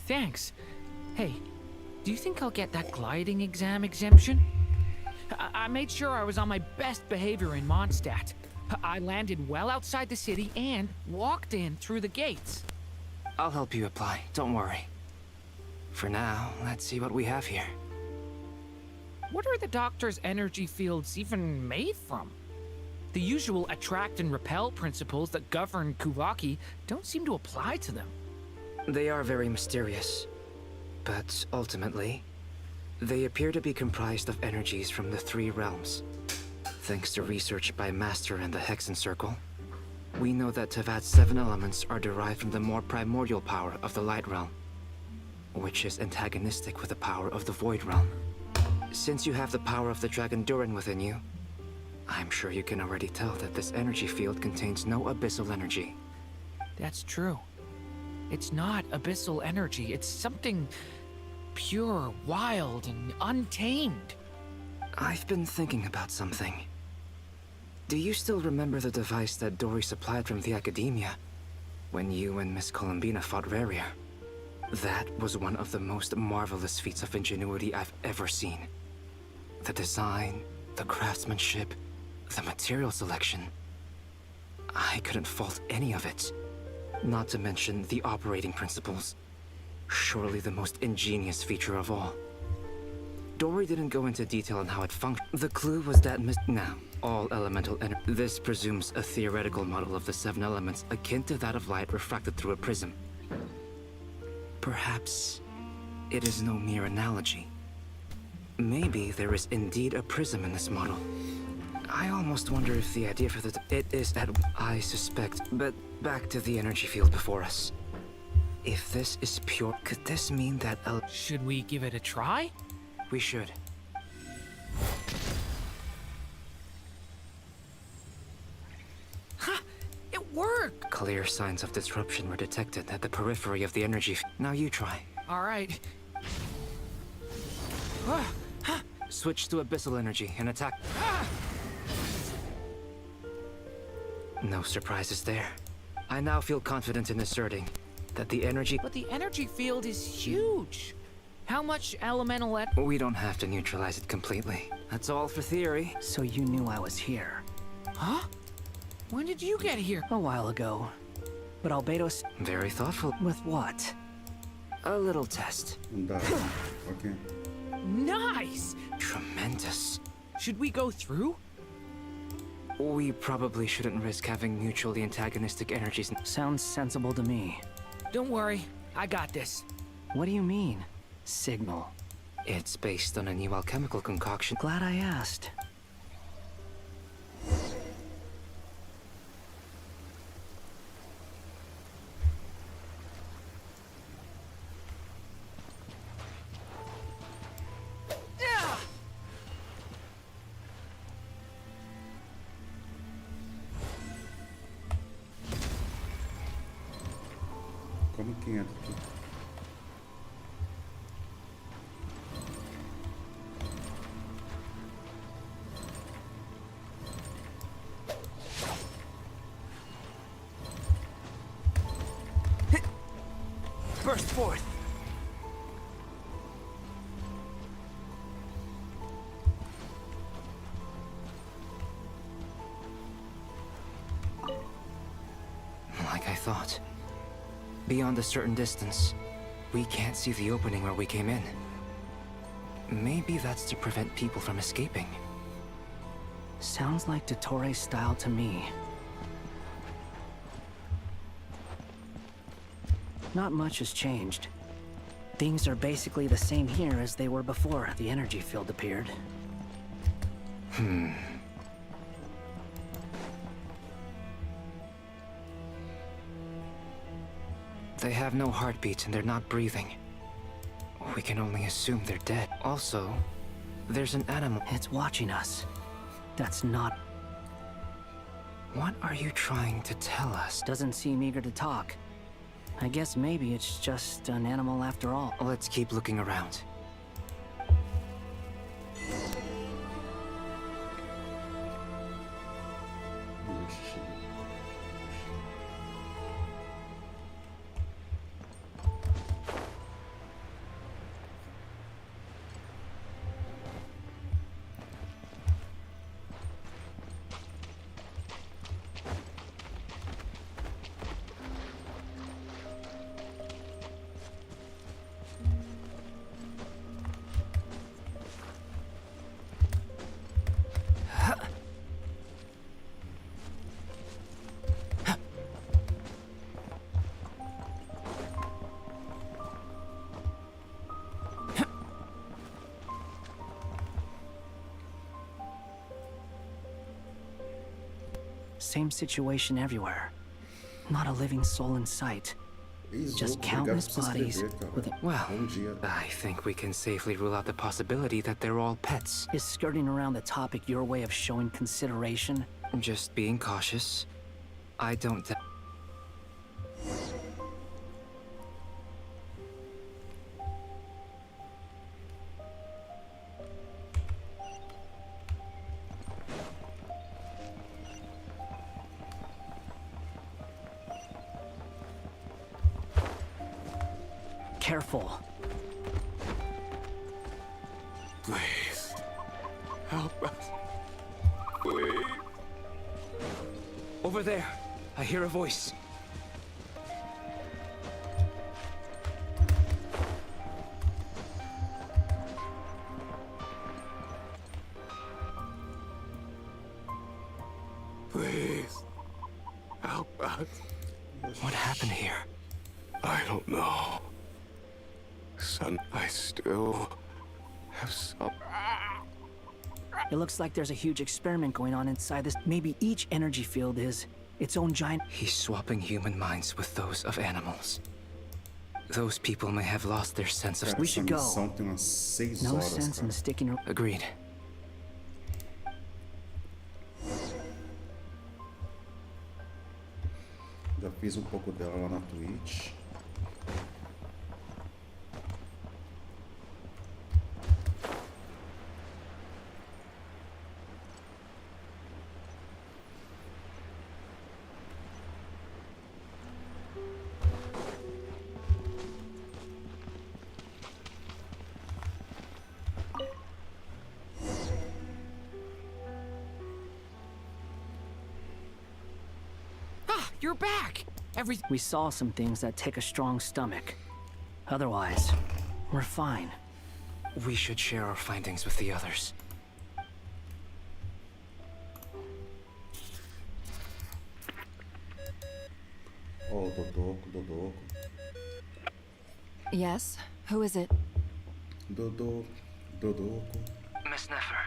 thanks. Hey, do you think I'll get that gliding exam exemption? I made sure I was on my best behavior in Mondstadt. I landed well outside the city and walked in through the gates. I'll help you apply, don't worry. For now, let's see what we have here. What are the doctor's energy fields even made from? The usual attract and repel principles that govern Kuvaki don't seem to apply to them. They are very mysterious, but ultimately, they appear to be comprised of energies from the 3 realms. Thanks to research by Master in the Hexen Circle, we know that Tevat's 7 elements are derived from the more primordial power of the Light Realm, which is antagonistic with the power of the Void Realm. Since you have the power of the Dragon Durin within you, I'm sure you can already tell that this energy field contains no abyssal energy. That's true. It's not abyssal energy, it's something pure, wild, and untamed. I've been thinking about something. Do you still remember the device that Dory supplied from the Academia when you and Miss Columbina fought Rarier? That was one of the most marvelous feats of ingenuity I've ever seen. The design, the craftsmanship, the material selection. I couldn't fault any of it. Not to mention the operating principles. Surely the most ingenious feature of all. Dory didn't go into detail on how it functioned. The clue was that now, all elemental energy. This presumes a theoretical model of the 7 elements akin to that of light refracted through a prism. Perhaps it is no mere analogy. Maybe there is indeed a prism in this model. I almost wonder if the idea for it is that I suspect, but back to the energy field before us. If this is pure, could this mean that Should we give it a try? We should. Ha! It worked! Clear signs of disruption were detected at the periphery of the energy. Now you try. All right. Switch to abyssal energy and attack. No surprises there. I now feel confident in asserting that the energy... But the energy field is huge. How much elemental We don't have to neutralize it completely. That's all for theory. So you knew I was here. Huh? When did you get here? A while ago. But Albedo's... Very thoughtful. With what? A little test. Okay. Nice! Tremendous. Should we go through? We probably shouldn't risk having mutually antagonistic energies. Sounds sensible to me. Don't worry, I got this. What do you mean? Signal. It's based on a new alchemical concoction. Glad I asked. Como que entra aqui? Burst forth. Like I thought. Beyond a certain distance, we can't see the opening where we came in. Maybe that's to prevent people from escaping. Sounds like Dottore style to me. Not much has changed. Things are basically the same here as they were before the energy field appeared. They have no heartbeat and they're not breathing. We can only assume they're dead. Also, there's an animal. It's watching us. That's not... What are you trying to tell us? Doesn't seem eager to talk. I guess maybe it's just an animal after all. Let's keep looking around. Same situation everywhere. Not a living soul in sight. Just countless bodies with Well, I think we can safely rule out the possibility that they're all pets. Is skirting around the topic your way of showing consideration? Just being cautious. I don't... Careful. Please. Help us. Please. Over there. I hear a voice. Please. Help us. What happened here? I don't know. Son, I still have some... It looks like there's a huge experiment going on inside this. Maybe each energy field is its own giant... He's swapping human minds with those of animals. Those people may have lost their sense of... Cara, We should essa go. missão tem umas 6 No horas, sense in cara. sticking... Agreed. Já fiz um pouco dela lá na Twitch. Ah, you're back! We saw some things that take a strong stomach. Otherwise, we're fine. We should share our findings with the others. Oh, Dodoco. Yes? Who is it? Dodoco. Miss Nefer,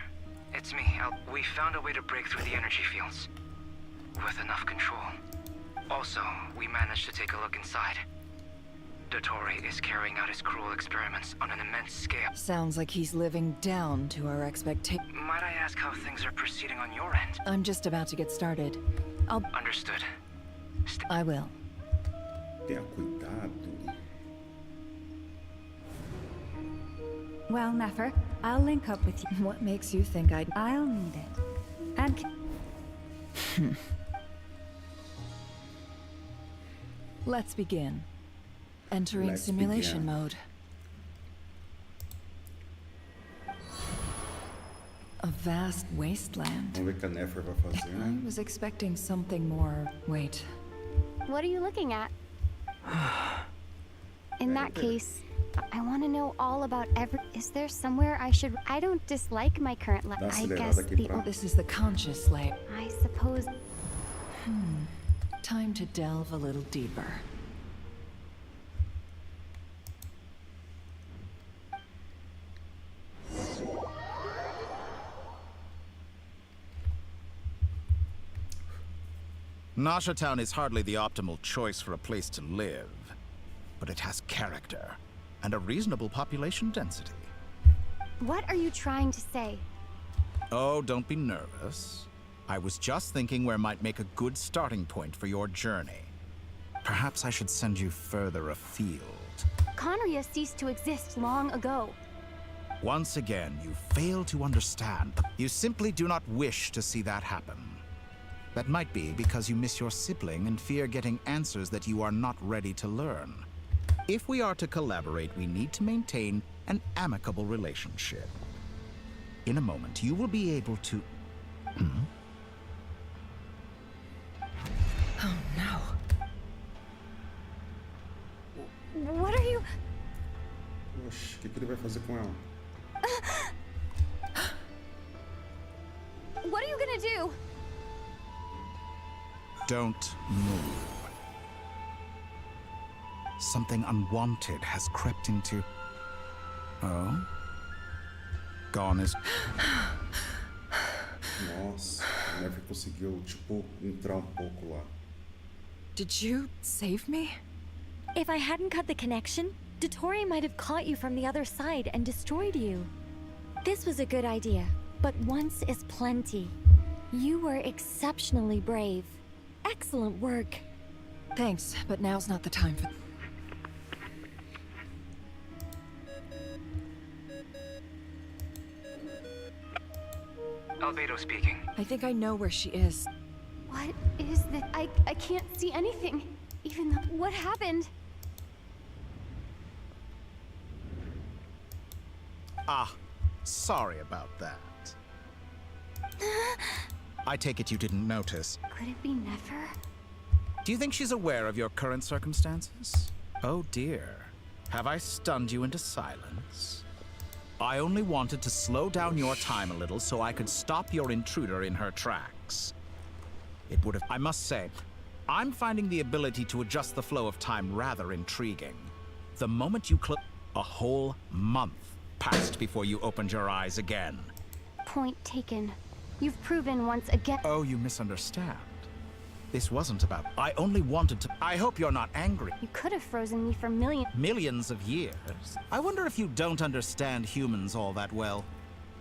it's me. We found a way to break through the energy fields. With enough control. Also, we managed to take a look inside. Dottore is carrying out his cruel experiments on an immense scale. Sounds like he's living down to our expectations. Might I ask how things are proceeding on your end? I'm just about to get started. Understood. I will. Tenha cuidado. Well, Nefer, I'll link up with you. What makes you think I'll need it. And Let's begin. Entering Let's simulation begin. mode. A vast wasteland. Vamos ver o que a Nefer vai fazer. I was expecting something more... Wait. What are you looking at? In that case, I want to know all about Is there somewhere I should... I don't dislike my current life. Dá uma I acelerada guess aqui pra... This is the conscious layer. I suppose... Time to delve a little deeper. Nasha Town is hardly the optimal choice for a place to live, but it has character and a reasonable population density. What are you trying to say? Oh, don't be nervous. I was just thinking where might make a good starting point for your journey. Perhaps I should send you further afield. Conria ceased to exist long ago. Once again, you fail to understand. You simply do not wish to see that happen. That might be because you miss your sibling and fear getting answers that you are not ready to learn. If we are to collaborate, we need to maintain an amicable relationship. In a moment, you will be able to... Oh no. What are you... Oxe, o que ele vai fazer com ela? What are you gonna do? Don't move. Something unwanted has crept into... Oh? Gone is... Nossa, Eve conseguiu, tipo, entrar um pouco lá. Did you save me? If I hadn't cut the connection, Dottore might have caught you from the other side and destroyed you. This was a good idea, but once is plenty. You were exceptionally brave. Excellent work. Thanks, but now's not the time for... Albedo speaking. I think I know where she is. What is this? I can't see anything. Even though. What happened? Ah, sorry about that. I take it you didn't notice. Could it be Nefer? Do you think she's aware of your current circumstances? Oh dear. Have I stunned you into silence? I only wanted to slow down your time a little so I could stop your intruder in her tracks. It would have... I must say, I'm finding the ability to adjust the flow of time rather intriguing. The moment you a whole month passed before you opened your eyes again. Point taken. You've proven once again. Oh, you misunderstand. This wasn't about... I only wanted to... I hope you're not angry. You could have frozen me for Millions of years? I wonder if you don't understand humans all that well.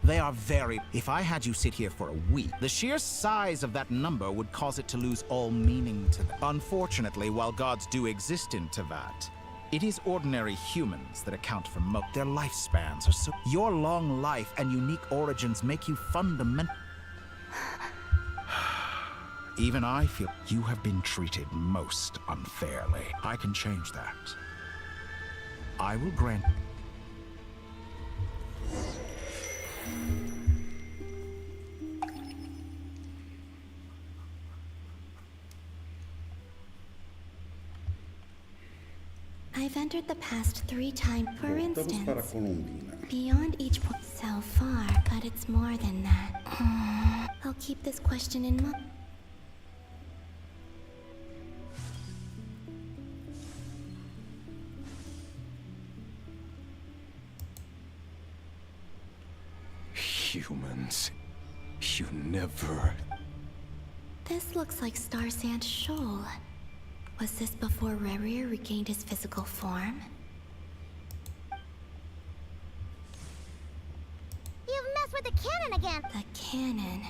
They are very... If I had you sit here for a week, the sheer size of that number would cause it to lose all meaning to them. Unfortunately, while gods do exist in Tevat, it is ordinary humans that account for most. Their lifespans are so... Your long life and unique origins make you fundamental... Even I feel you have been treated most unfairly. I can change that. I will grant... I've entered the past 3 times, for Voltamos para instance. Colombina. Beyond each point so far, but it's more than that. I'll keep this question in mind. Humans, you never... This looks like Star Sand Shoal. Was this before Rerir regained his physical form? You've messed with the cannon again! The cannon.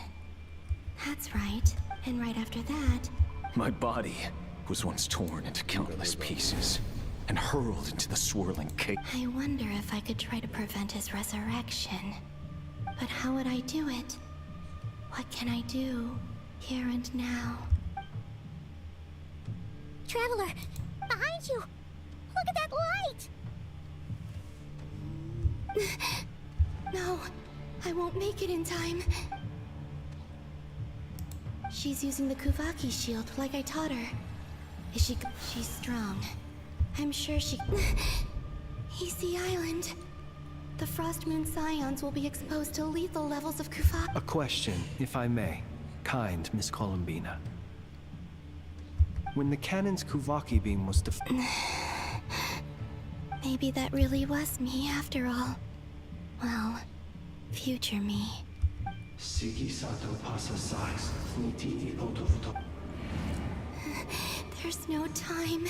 That's right. And right after that... My body was once torn into countless pieces and hurled into the swirling chaos. I wonder if I could try to prevent his resurrection. But how would I do it? What can I do, here and now? Traveler, behind you! Look at that light! No, I won't make it in time. She's using the Kuvaki shield like I taught her. Is she... She's strong. I'm sure she... He's the island. The Frost Moon Scions will be exposed to lethal levels of Kuvaki. A question, if I may. Kind Miss Colombina. When the cannon's Kuvaki beam was Maybe that really was me after all. Well, future me. There's no time.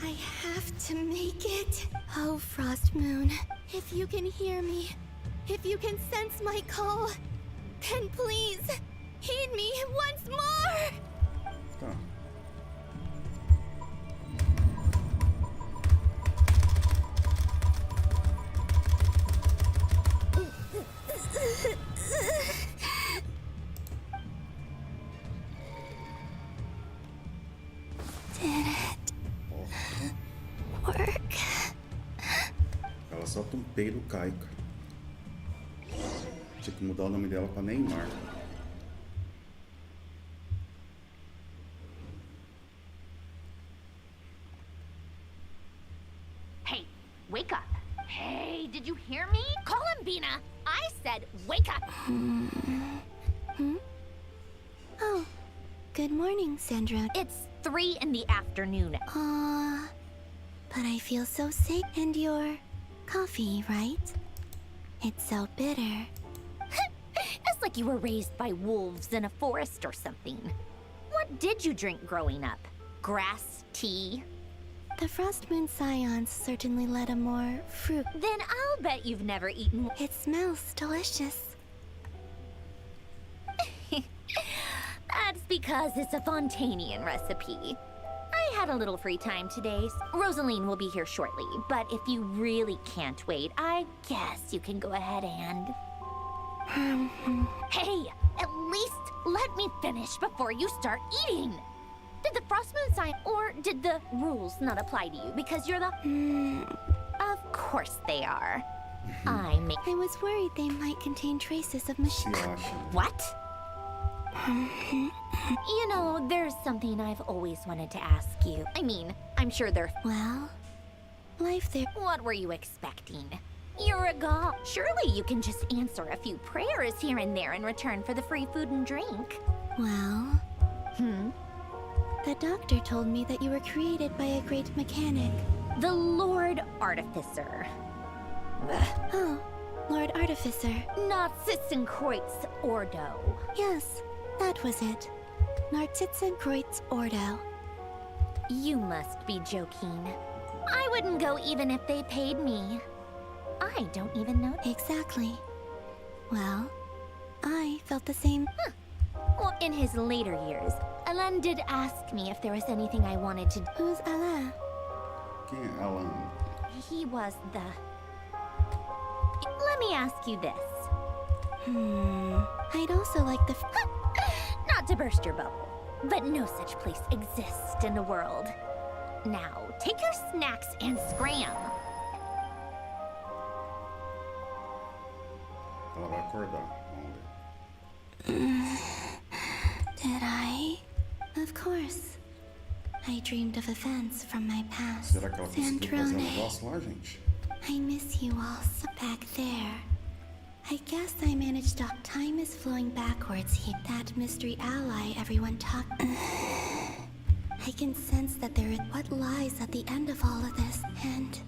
I have to make it. Oh, Frost Moon, if you can hear me, if you can sense my call, then please, heed me once more! Tá. Did it work? Ela solta um peido caica. Tinha que mudar o nome dela pra Neymar. Hey, wake up! Hey, did you hear me? Colombina! I said wake up! Oh, good morning, Sandra. It's 3 in the afternoon. But I feel so sick. And your coffee, right? It's so bitter. It's like you were raised by wolves in a forest or something. What did you drink growing up? Grass tea? The Frost Moon Scions certainly led a more fruit. Then I'll bet you've never eaten. It smells delicious. That's because it's a Fontanian recipe. I had a little free time today. Rosaline will be here shortly, but if you really can't wait, I guess you can go ahead and... Hey, at least let me finish before you start eating. Did the Frost Moon sign, or did the rules not apply to you because you're the... Of course they are. I was worried they might contain traces of machine. What? You know, there's something I've always wanted to ask you. I mean, I'm sure they're... Well, life there... What were you expecting? You're a god. Surely you can just answer a few prayers here and there in return for the free food and drink. Well... The doctor told me that you were created by a great mechanic. The Lord Artificer. Oh, Lord Artificer. Not Sitzenkreuz Ordo. Yes, that was it. Nartitzenkreuz Ordo. You must be joking. I wouldn't go even if they paid me. I don't even know. Exactly. Well, I felt the same. Well, in his later years, Alain did ask me if there was anything I wanted to... Who's Alain? Quem é Alan? He was the... Let me ask you this. I'd also like the... Not to burst your bubble, but no such place exists in the world. Now, take your snacks and scram. Ela vai acordar. Did I? Of course. I dreamed of events from my past. Será que ela conseguiu fazer um negócio lá, gente? I miss you all back there. I guess I managed to... Time is flowing backwards here. That mystery ally everyone talked... I can sense that there is... What lies at the end of all of this, and...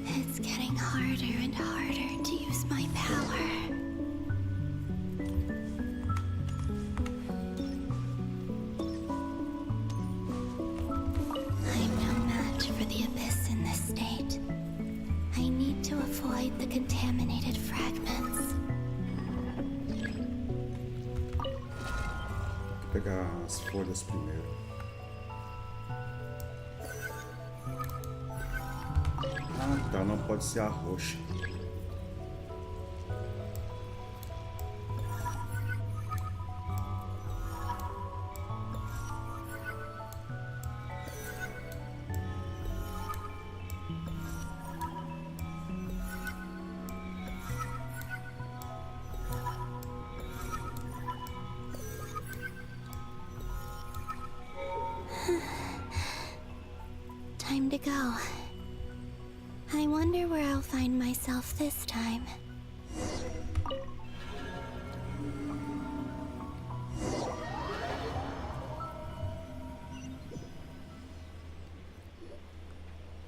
It's getting harder and harder to use my power. I'm no match for the abyss in this state. I need to avoid the contaminated fragments. Vou pegar as folhas primeiro. Ah, tá, não pode ser a roxa. Time to go. I wonder where I'll find myself this time.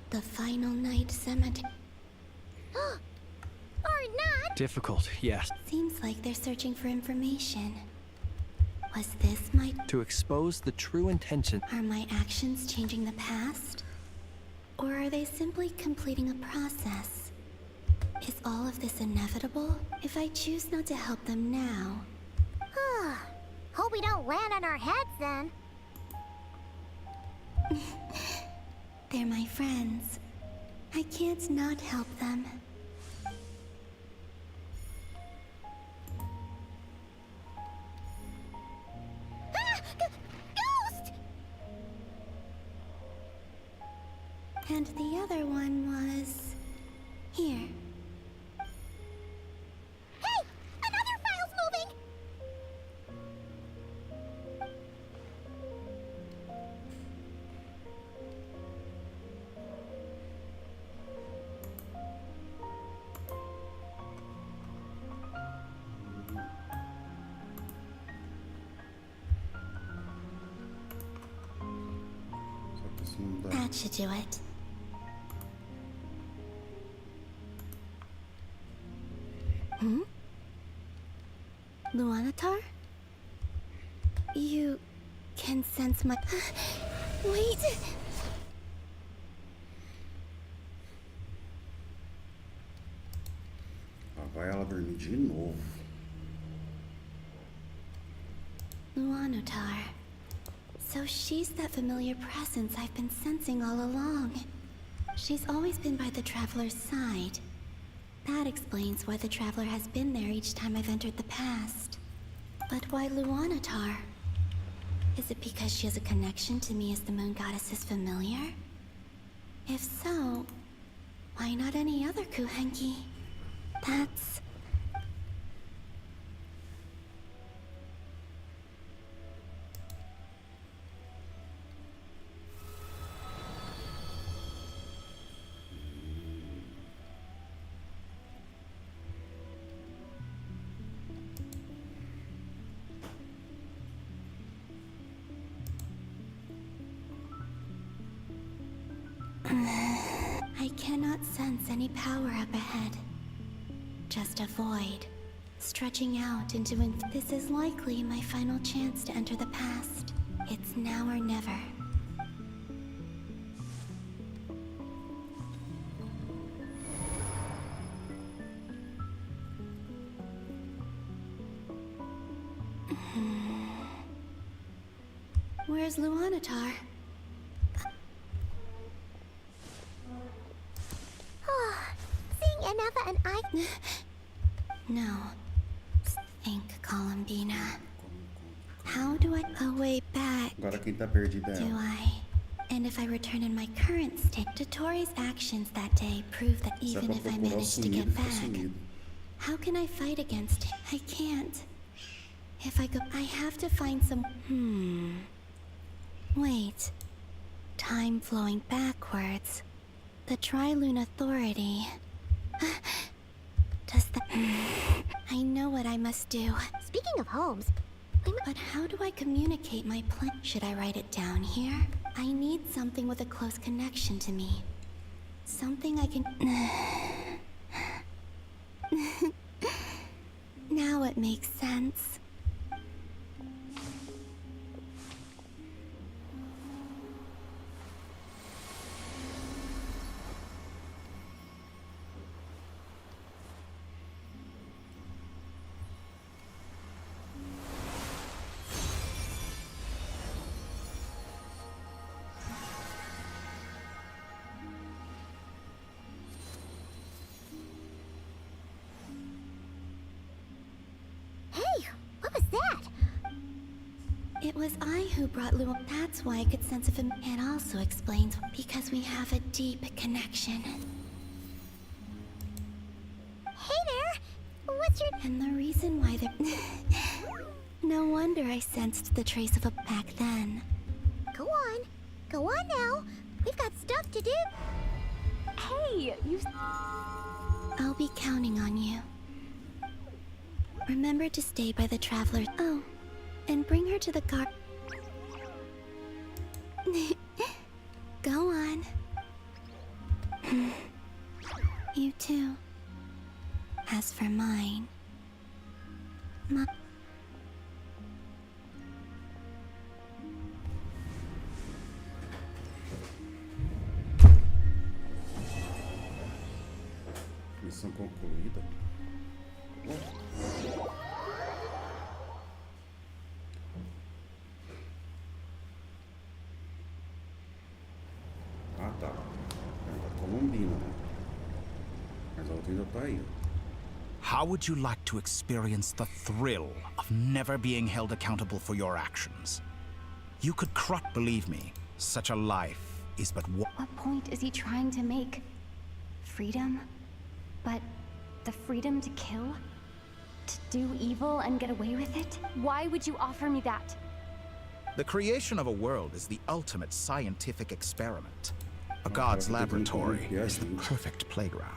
The final night cemetery. Or not. Difficult, yes. Seems like they're searching for information. Was this my... To expose the true intention. Are my actions changing the past? Or are they simply completing a process? Is all of this inevitable? If I choose not to help them now... Hope we don't land on our heads then. They're my friends. I can't not help them. Ghost! And the other one was... here. Hey! Another file's moving! That should do it. Hmm? Luanatar? You can sense my... Wait! Lá vai ela dormir de novo. Luanatar. So she's that familiar presence I've been sensing all along. She's always been by the Traveler's side. That explains why the Traveler has been there each time I've entered the past. But why Luanatar? Is it because she has a connection to me as the Moon Goddess's familiar? If so, why not any other Kuhenki? That's... I cannot sense any power up ahead. Just a void, stretching out into this is likely my final chance to enter the past. It's now or never. Where's Luanatar? Seeing Aneva and I... No. Think, Columbina. How do I... A way back. Agora quem tá perdida é Do ela. I? And if I return in my current state, Dotori's actions that day prove that Se even ela if I procurar o manage to sumido, get fica back, sumido. how can I fight against him? I can't. If I go... I have to find some... Wait. Time flowing backwards. The Trilune Authority. Does that... I know what I must do. Speaking of homes... But how do I communicate my plan? Should I write it down here? I need something with a close connection to me. Something I can... Now it makes sense. What was that? It was I who brought Lu. That's why I could sense of him. It also explains because we have a deep connection. Hey there! What's your... And the reason why they're... No wonder I sensed the trace of a back then. Go on. Go on now. We've got stuff to do. Hey, you... I'll be counting on you. Remember to stay by the Traveler. Oh, and bring her to the car. Go on. You too. As for mine... Missão concluída. Ah, tá. É da Colombina, né? Mas a outra ainda tá aí. How would you like to experience the thrill of never being held accountable for your actions? You could believe me, such a life is but one. What point is he trying to make? Freedom? But the freedom to kill? To do evil and get away with it? Why would you offer me that? The creation of a world is the ultimate scientific experiment. A god's laboratory is the perfect playground.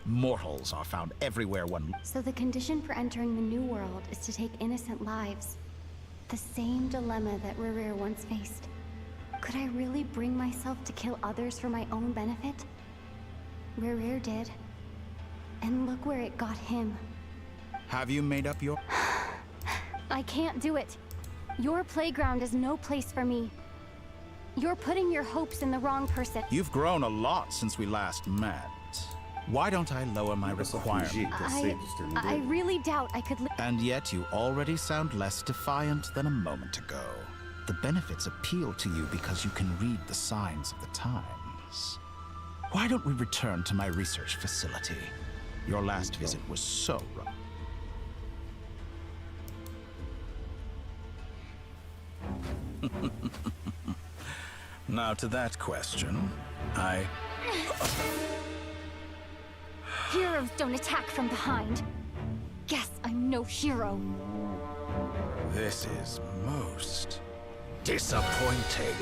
Mortals are found everywhere one... So the condition for entering the new world is to take innocent lives. The same dilemma that Rerir once faced. Could I really bring myself to kill others for my own benefit? Rare did. And look where it got him. Have you made up your... I can't do it. Your playground is no place for me. You're putting your hopes in the wrong person. You've grown a lot since we last met. Why don't I lower my requirements? I really doubt I could And yet you already sound less defiant than a moment ago. The benefits appeal to you because you can read the signs of the times. Why don't we return to my research facility? Your last visit was so rough. Now to that question, Heroes don't attack from behind. Guess I'm no hero. This is most disappointing.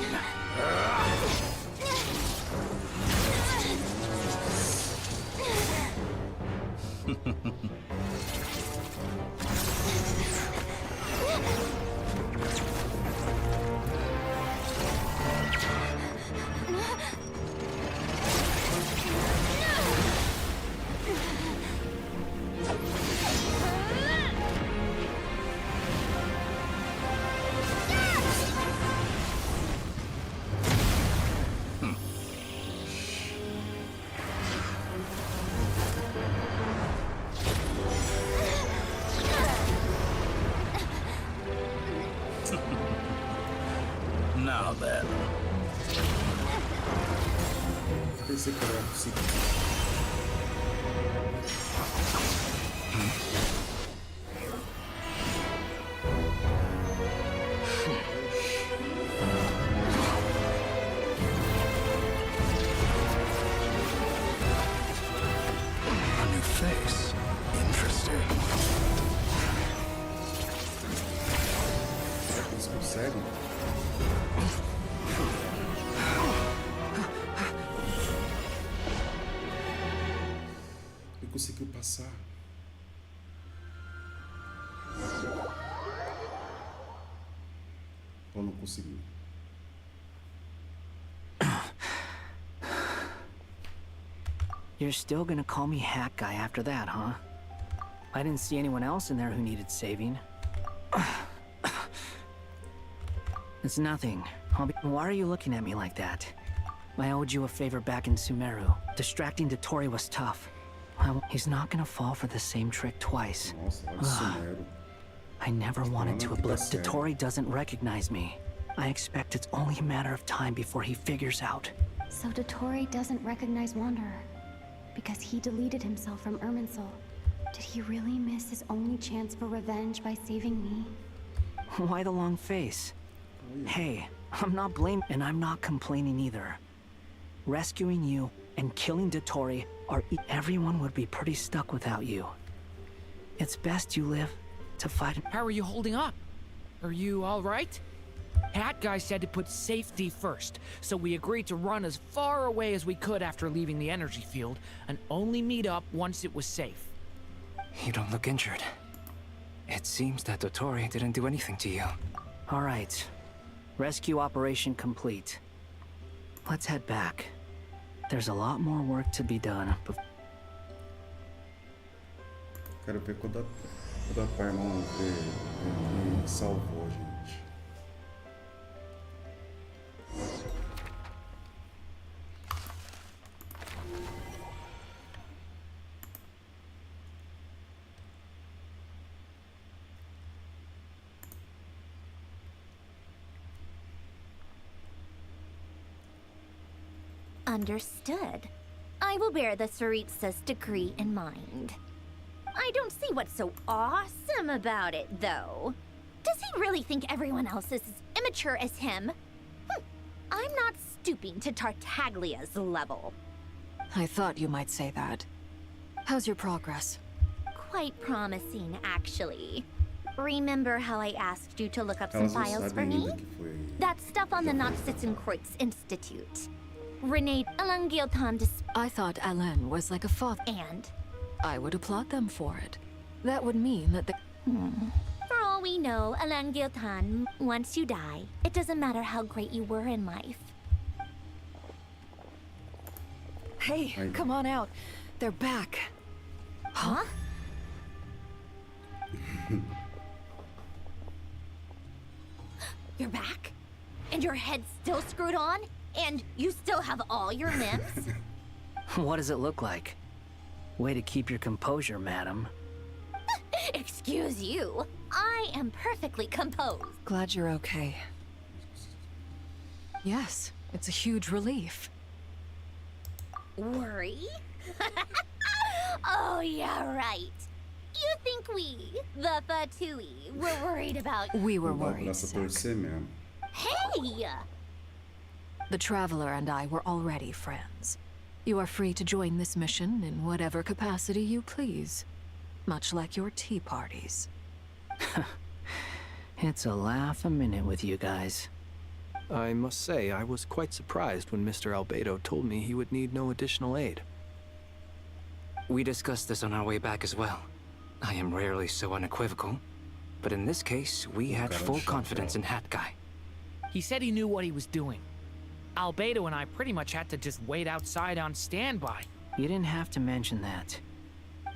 Now then. Pensei que era possível. A new face. Interesting. Será que eles conseguem? Ele conseguiu passar. Ou não conseguiu? You're still gonna call me Hack Guy after that, huh? I didn't see anyone else in there who needed saving. It's nothing. Why are you looking at me like that? I owed you a favor back in Sumeru. Distracting Dotori was tough. He's not gonna fall for the same trick twice. Nossa, olha Sumeru. I never wanted to obliterate. Dotori doesn't recognize me. I expect it's only a matter of time before he figures out. So Dotori doesn't recognize Wanderer because he deleted himself from Irminsul. Did he really miss his only chance for revenge by saving me? Why the long face? Hey, I'm not blaming, and I'm not complaining either. Rescuing you and killing Dotori everyone would be pretty stuck without you. It's best you live to fight. How are you holding up? Are you all right? Hat Guy said to put safety first, so we agreed to run as far away as we could after leaving the energy field, and only meet up once it was safe. You don't look injured. It seems that Dotori didn't do anything to you. All right. Rescue operation complete. Let's head back. There's a lot more work to be done. Quero ver quando a Paimon me salvou, gente. Understood. I will bear the Tsaritsa's degree in mind. I don't see what's so awesome about it, though. Does he really think everyone else is as immature as him? I'm not stooping to Tartaglia's level. I thought you might say that. How's your progress? Quite promising, actually. Remember how I asked you to look up some files for me? That stuff on the Noxitzenkreuz Institute. Renee Alangiltan. I thought Alain was like a father. And? I would applaud them for it. That would mean that the... For all We know, Alan Giltan, once you die, it doesn't matter how great you were in life. Hey, come on out. They're back. Huh? You're back? And your head's still screwed on? And you still have all your limbs? What does it look like? Way to keep your composure, madam. Excuse you. I am perfectly composed. Glad you're okay. Yes, it's a huge relief. Worry? Oh, yeah, right. You think we, the Fatui, were worried about... We were Não dá worried, pra Zack. torcer mesmo. Hey! The Traveler and I were already friends. You are free to join this mission in whatever capacity you please. Much like your tea parties. It's a laugh a minute with you guys. I must say, I was quite surprised when Mr. Albedo told me he would need no additional aid. We discussed this on our way back as well. I am rarely so unequivocal, but in this case, we had full confidence in Hat Guy. He said he knew what he was doing. Albedo and I pretty much had to just wait outside on standby. You didn't have to mention that.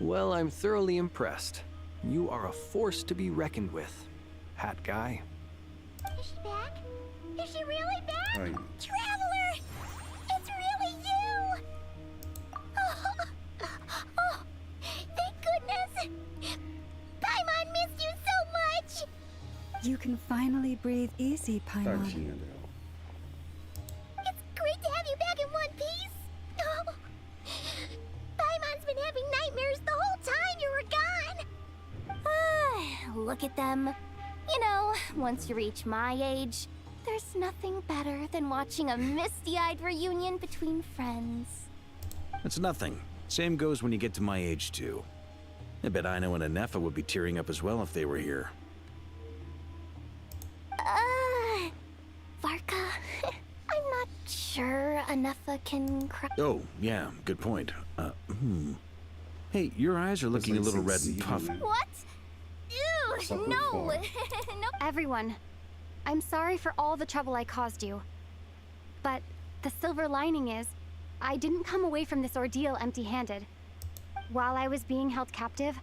Well, I'm thoroughly impressed. You are a force to be reckoned with, Hat Guy. Is she back? Is she really back? Ai, Traveler! It's really you! Oh, thank goodness! Paimon missed you so much! You can finally breathe easy, Paimon. tadinha dela. It's great to have you back in one piece! Oh, Paimon's been having nightmares the whole time you were gone! Look at them. You know, once you reach my age, there's nothing better than watching a misty-eyed reunion between friends. It's nothing. Same goes when you get to my age, too. I bet Ino and Anefa would be tearing up as well if they were here. Varka, I'm not sure Anefa can cry. Oh, yeah, good point. Hey, your eyes are looking a little red and puffy. What? Ew, no! No. Everyone, I'm sorry for all the trouble I caused you. But the silver lining is, I didn't come away from this ordeal empty-handed. While I was being held captive,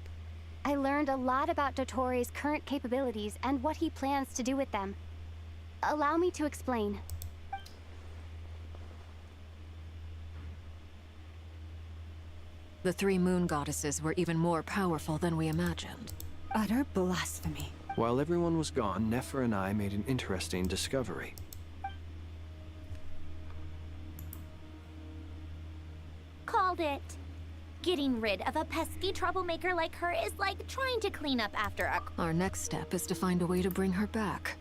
I learned a lot about Dottoro's current capabilities and what he plans to do with them. Allow me to explain. The three moon goddesses were even more powerful than we imagined. Utter blasphemy. While everyone was gone, Nefer and I made an interesting discovery. Called it. Getting rid of a pesky troublemaker like her is like trying to clean up after a... Our next step is to find a way to bring her back.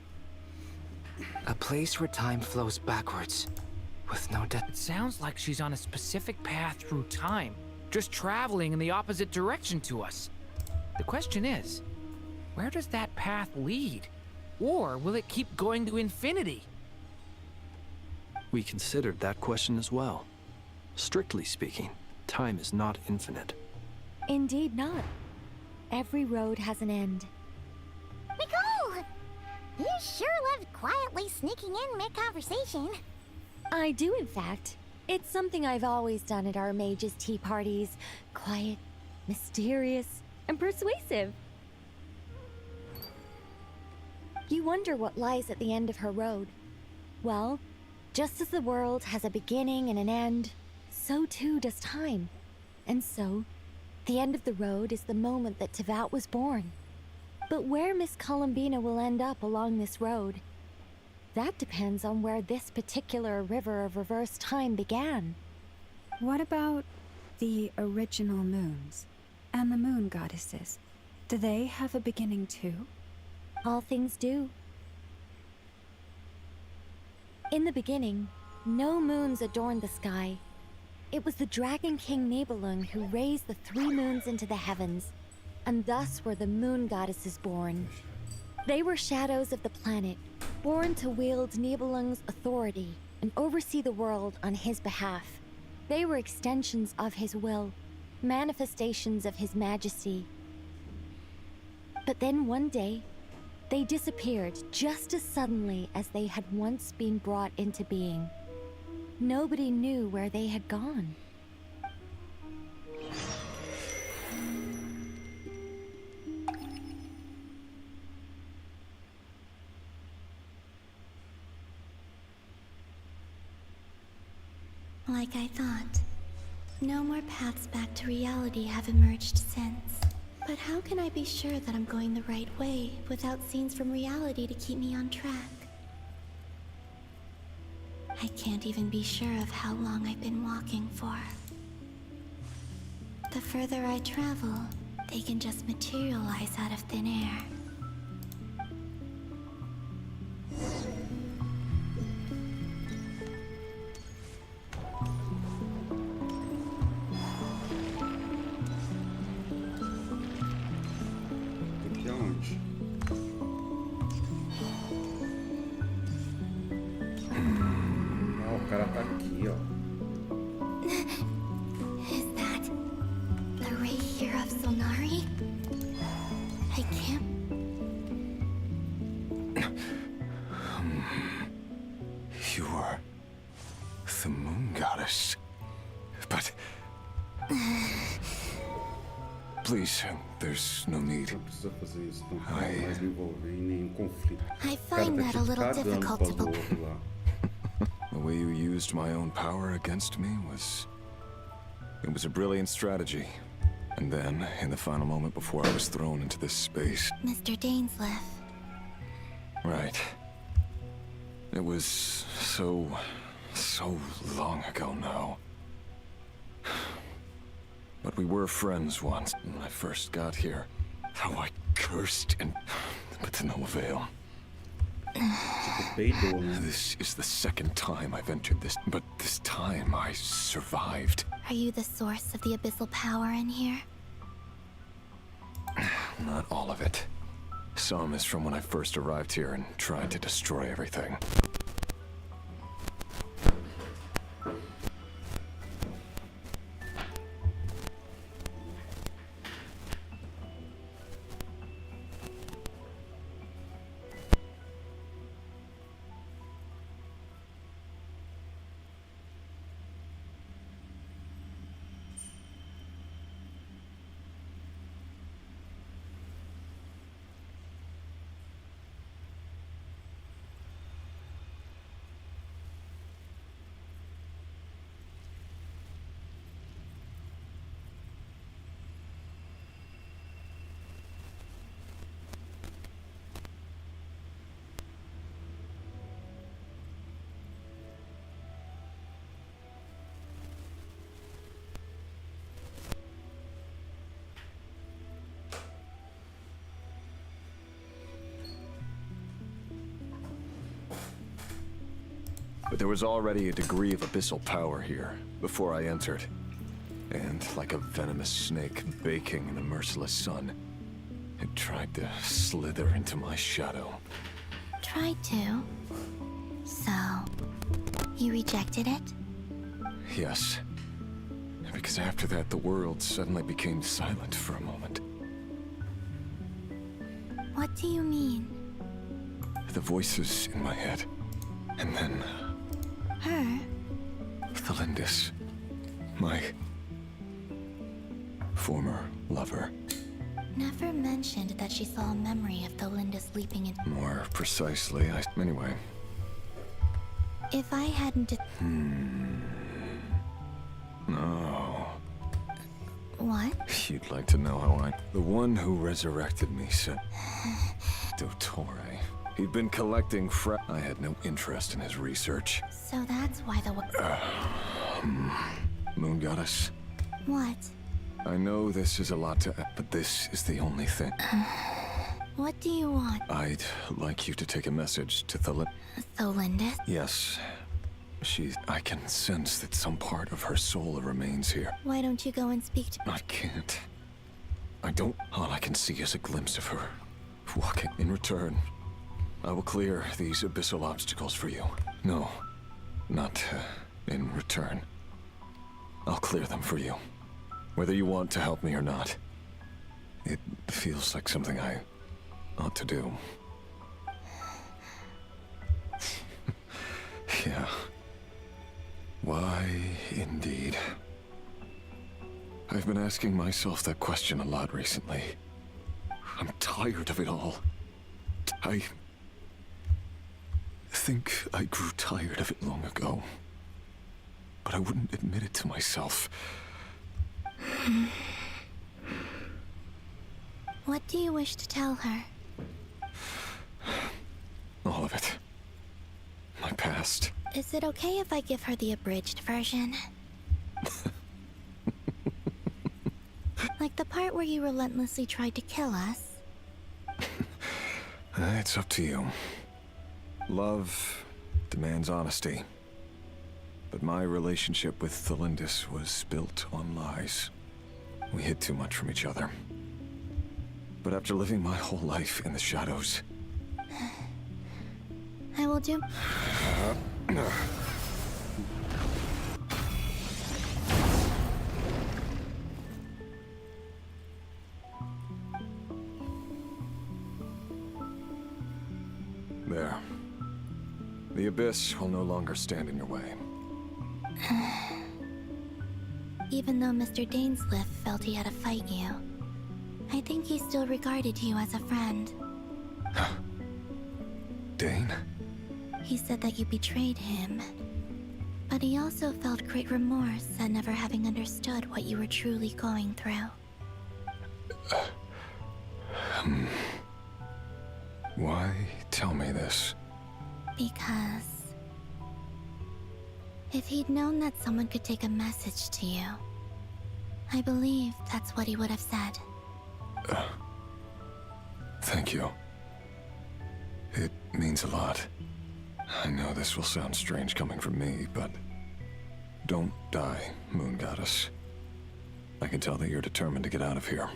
A place where time flows backwards, with no death. It sounds like she's on a specific path through time, just traveling in the opposite direction to us. The question is, where does that path lead? Or will it keep going to infinity? We considered that question as well. Strictly speaking, time is not infinite. Indeed not. Every road has an end. Nicole! You sure loved quietly sneaking in mid-conversation. I do, in fact. It's something I've always done at our mages' tea parties. Quiet, mysterious, and persuasive. You wonder what lies at the end of her road. Well, just as the world has a beginning and an end, so too does time. And so, the end of the road is the moment that Tevat was born. But where Miss Columbina will end up along this road, that depends on where this particular river of reverse time began. What about the original moons and the moon goddesses? Do they have a beginning too? All things do. In the beginning, no moons adorned the sky. It was the Dragon King Nibelung who raised the 3 moons into the heavens, and thus were the moon goddesses born. They were shadows of the planet, born to wield Nibelung's authority and oversee the world on his behalf. They were extensions of his will, manifestations of his majesty. But then one day, They disappeared just as suddenly as they had once been brought into being. Nobody knew where they had gone. Like I thought. No more paths back to reality have emerged since. But how can I be sure that I'm going the right way without scenes from reality to keep me on track? I can't even be sure of how long I've been walking for. The further I travel, they can just materialize out of thin air. Aqui aonde? Ah, o cara tá aqui, ó. Is that the ray here of Solnari? I can't. You are the moon goddess. But please, there's no need. Não precisa fazer isso, não quero mais me envolver em nenhum conflito. I O cara find tá that a te little cagando difficult pra to do believe. outro lá. The way you used my own power against me was... It was a brilliant strategy. And then, in the final moment before I was thrown into this space... Mr. Dainsleif. Right. It was so long ago now. But we were friends once when I first got here. How I cursed and... but to no avail. This is the second time I've entered this, but this time I survived. Are you the source of the abyssal power in here? Not all of it. Some is from when I first arrived here and tried to destroy everything. But there was already a degree of abyssal power here before I entered. And like a venomous snake baking in the merciless sun, it tried to slither into my shadow. Tried to. So, you rejected it? Yes. Because after that, the world suddenly became silent for a moment. What do you mean? The voices in my head. And then... Her? Thalindis. My... former lover. Never mentioned that she saw a memory of Thalindis leaping in. More precisely, Anyway. If I hadn't... No. What? You'd like to know how The one who resurrected me said... Dottore. He'd been collecting I had no interest in his research. So that's why the... Moon Goddess. What? I know this is a lot to... but this is the only thing. What do you want? I'd like you to take a message to Thalindis? Yes. I can sense that some part of her soul remains here. Why don't you go and speak to... I can't. I don't... All I can see is a glimpse of her. Walking. In return, I will clear these abyssal obstacles for you. No. Not, in return. I'll clear them for you. Whether you want to help me or not. It feels like something I ought to do. Yeah. Why, indeed. I've been asking myself that question a lot recently. I'm tired of it all. I think I grew tired of it long ago. But I wouldn't admit it to myself. What do you wish to tell her? All of it. My past. Is it okay if I give her the abridged version? Like the part where you relentlessly tried to kill us? It's up to you. Love demands honesty. But my relationship with Thelindis was built on lies. We hid too much from each other. But after living my whole life in the shadows... I will do... There. The Abyss will no longer stand in your way. Even though Mr. Dainsliff felt he had to fight you, I think he still regarded you as a friend. Dane? He said that you betrayed him, but he also felt great remorse at never having understood what you were truly going through. Why tell me this? Because... if he'd known that someone could take a message to you, I believe that's what he would have said. Thank you. It means a lot. I know this will sound strange coming from me, but... don't die, Moon Goddess. I can tell that you're determined to get out of here.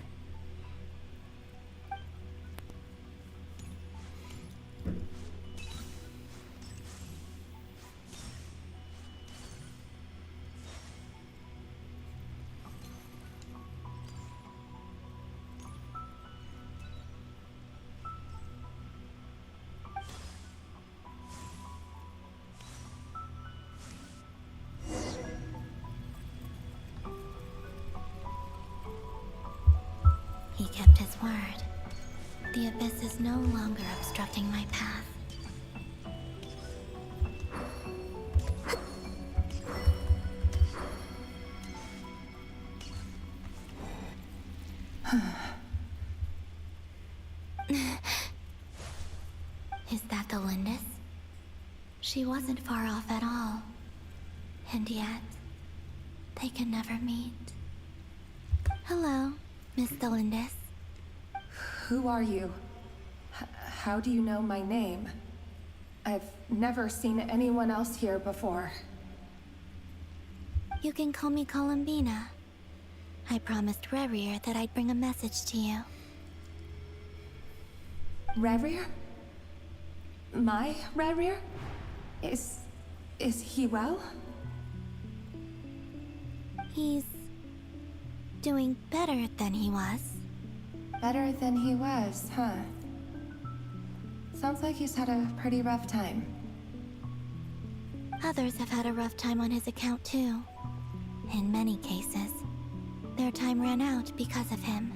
He kept his word. The Abyss is no longer obstructing my path. Is that the Lindis? She wasn't far off at all. And yet, they can never meet. Hello, Miss Thelindis. Who are you? How do you know my name? I've never seen anyone else here before. You can call me Columbina. I promised Rerir that I'd bring a message to you. Rerir? My Rerir? Is he well? He's doing better than he was. Better than he was, huh? Sounds like he's had a pretty rough time. Others have had a rough time on his account too. In many cases, their time ran out because of him.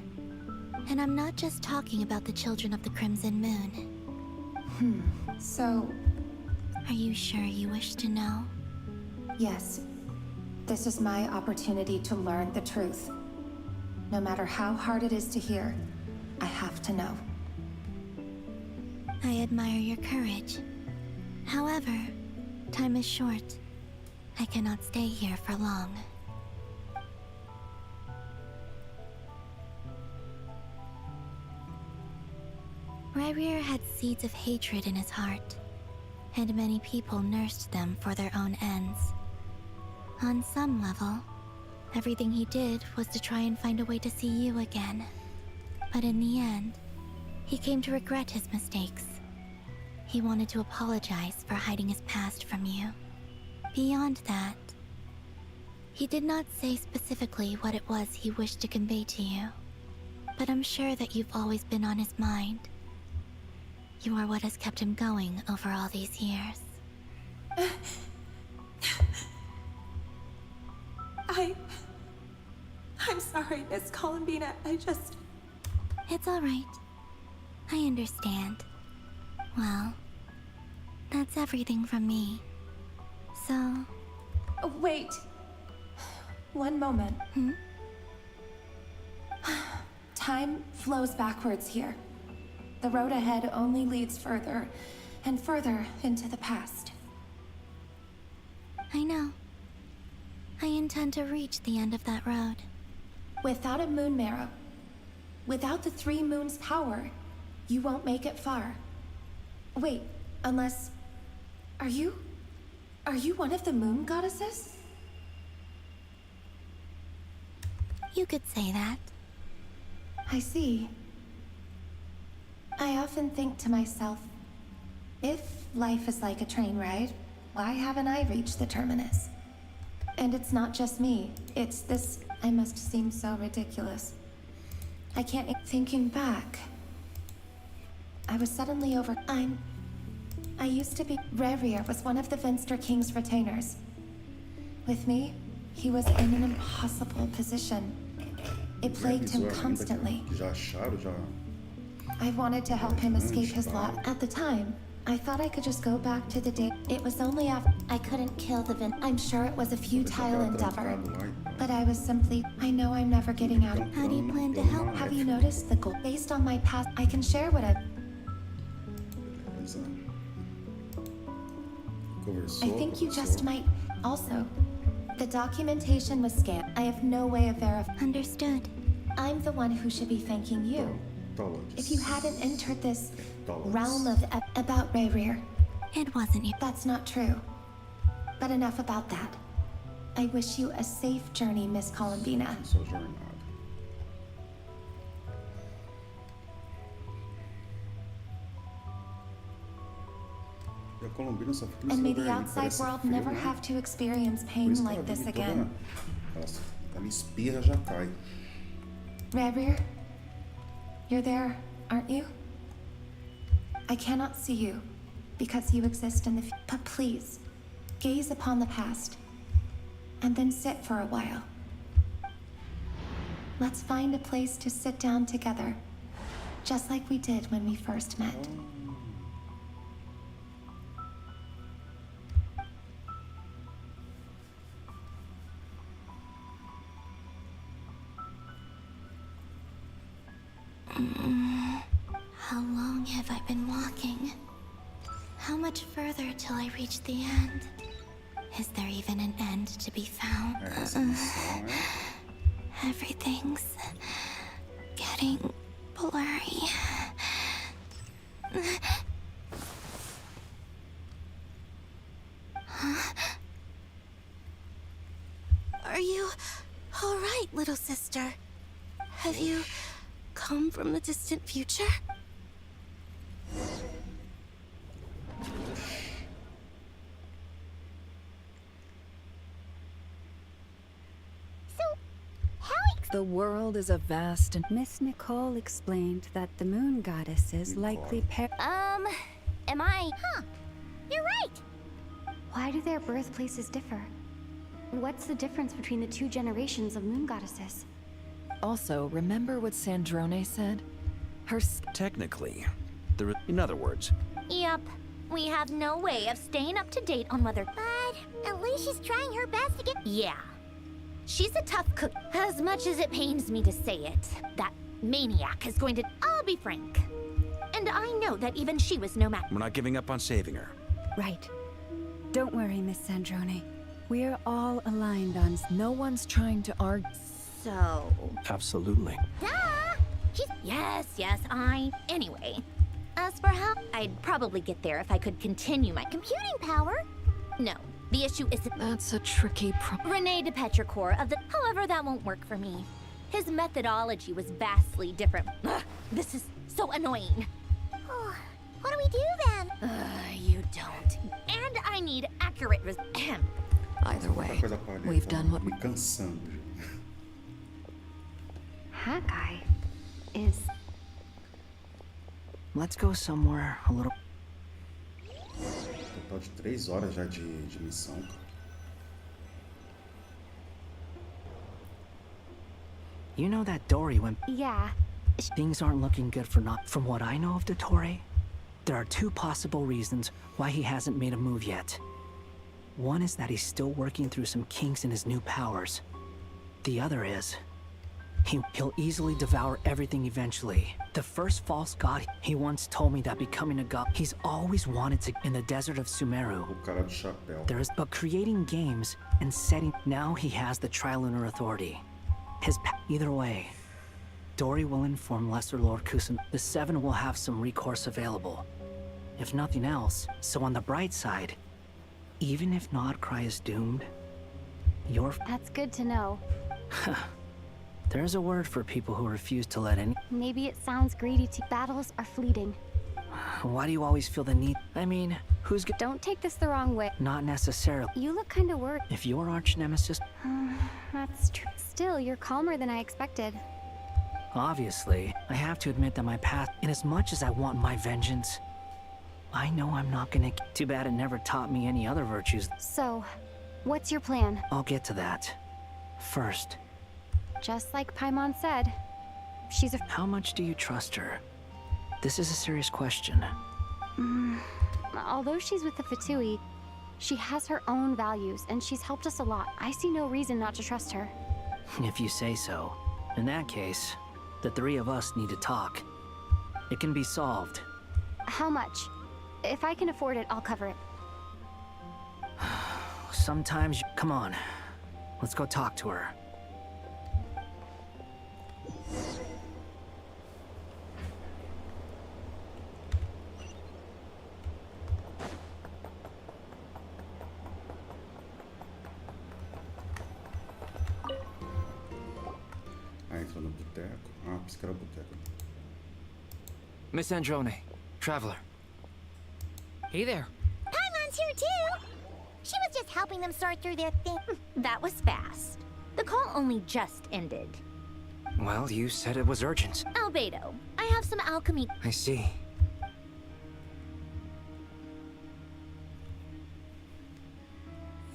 And I'm not just talking about the children of the Crimson Moon. So... are you sure you wish to know? Yes. This is my opportunity to learn the truth. No matter how hard it is to hear, I have to know. I admire your courage. However, time is short. I cannot stay here for long. Rerir had seeds of hatred in his heart, and many people nursed them for their own ends. On some level, everything he did was to try and find a way to see you again. But in the end, he came to regret his mistakes. He wanted to apologize for hiding his past from you. Beyond that, he did not say specifically what it was he wished to convey to you. But I'm sure that you've always been on his mind. You are what has kept him going over all these years. I'm sorry, Miss Columbina. It's all right. I understand. Well, that's everything from me. So... Wait. One moment. Time flows backwards here. The road ahead only leads further and further into the past. I know. I intend to reach the end of that road. Without a moon marrow, without the 3 moons' power, you won't make it far. Wait, unless... Are you one of the moon goddesses? You could say that. I see. I often think to myself, if life is like a train ride, why haven't I reached the terminus? And it's not just me, it's this... I must seem so ridiculous. I can't... Thinking back, I was suddenly over... I used to be... Rerir was one of the Vinster King's retainers. With me, he was in an impossible position. It plagued him constantly. I wanted to help him escape his lot. At the time, I thought I could just go back to the day. It was only after I couldn't kill the I'm sure it was a futile endeavor. But I was simply... I know I'm never getting out of... How do you plan to help? Have you noticed the goal? Based on my past, I can share what I've... I think you just might... Also, the documentation was scanned. I have no way of verifying. Understood. I'm the one who should be thanking you. If you hadn't entered this realm of... about Rerir. It wasn't you. That's not true. But enough about that. I wish you a safe journey, Miss Columbina. And may the outside world never have to experience pain like this again. Rerir, you're there, aren't you? I cannot see you, because you exist in the future. But please, gaze upon the past, and then sit for a while. Let's find a place to sit down together, just like we did when we first met. How long have I been walking? How much further till I reach the end? Is there even an end to be found? Everything's getting blurry. Are you all right, little sister? Have you come from the distant future? The world is a vast and... Miss Nicole explained that the moon goddesses likely am I... Huh. You're right. Why do their birthplaces differ? What's the difference between the 2 generations of moon goddesses? Also, remember what Sandrone said? Technically, in other words... Yep. We have no way of staying up to date on whether... But at least she's trying her best to get... Yeah. She's a tough cook. As much as it pains me to say it, that maniac is going to... I'll be frank. And I know that even she was no match. We're not giving up on saving her. Right. Don't worry, Miss Sandrone. We're all aligned on... No one's trying to argue. So... Absolutely. Duh! Yes, Anyway, as for how... I'd probably get there if I could continue my computing power. No, the issue isn't... That's a tricky René de Petrichor of the... However, that won't work for me. His methodology was vastly different. Ugh, this is so annoying. Oh, what do we do then? You don't. And I need accurate Either way, we've done what we... Hawkeye is... Let's go somewhere a little... Total de 3 horas já de missão, cara. You know that Dory went... Yeah. Things aren't looking good for not... From what I know of Dottore, there are 2 possible reasons why he hasn't made a move yet. One is that he's still working through some kinks in his new powers. The other is... He'll easily devour everything eventually. The first false god, he once told me that becoming a god, he's always wanted to in the desert of Sumeru. O cara do chapéu. There is, but creating games and setting, now he has the Trilunar Authority. Either way, Dory will inform Lesser Lord Kusan. The 7 will have some recourse available. If nothing else, so on the bright side, even if Nodcry is doomed, you're... That's good to know. There's a word for people who refuse to let any... Maybe it sounds greedy to... Battles are fleeting. Why do you always feel the need? I mean, who's... Don't take this the wrong way. Not necessarily. You look kinda worried. If your arch nemesis... That's true. Still, you're calmer than I expected. Obviously, I have to admit that my path, in as much as I want my vengeance, I know I'm not gonna... Too bad it never taught me any other virtues. So, what's your plan? I'll get to that. First... Just like Paimon said, she's a... How much do you trust her? This is a serious question. Although she's with the Fatui, she has her own values, and she's helped us a lot. I see no reason not to trust her. If you say so. In that case, the 3 of us need to talk. It can be solved. How much? If I can afford it, I'll cover it. Sometimes... Come on. Let's go talk to her. Ah, entrou no boteco. Ah, pensei que era o boteco. Miss Androne, traveler. Hey there. Paimon's here too! She was just helping them sort through their thing. That was fast. The call only just ended. Well, you said it was urgent. Albedo, I have some alchemy. I see.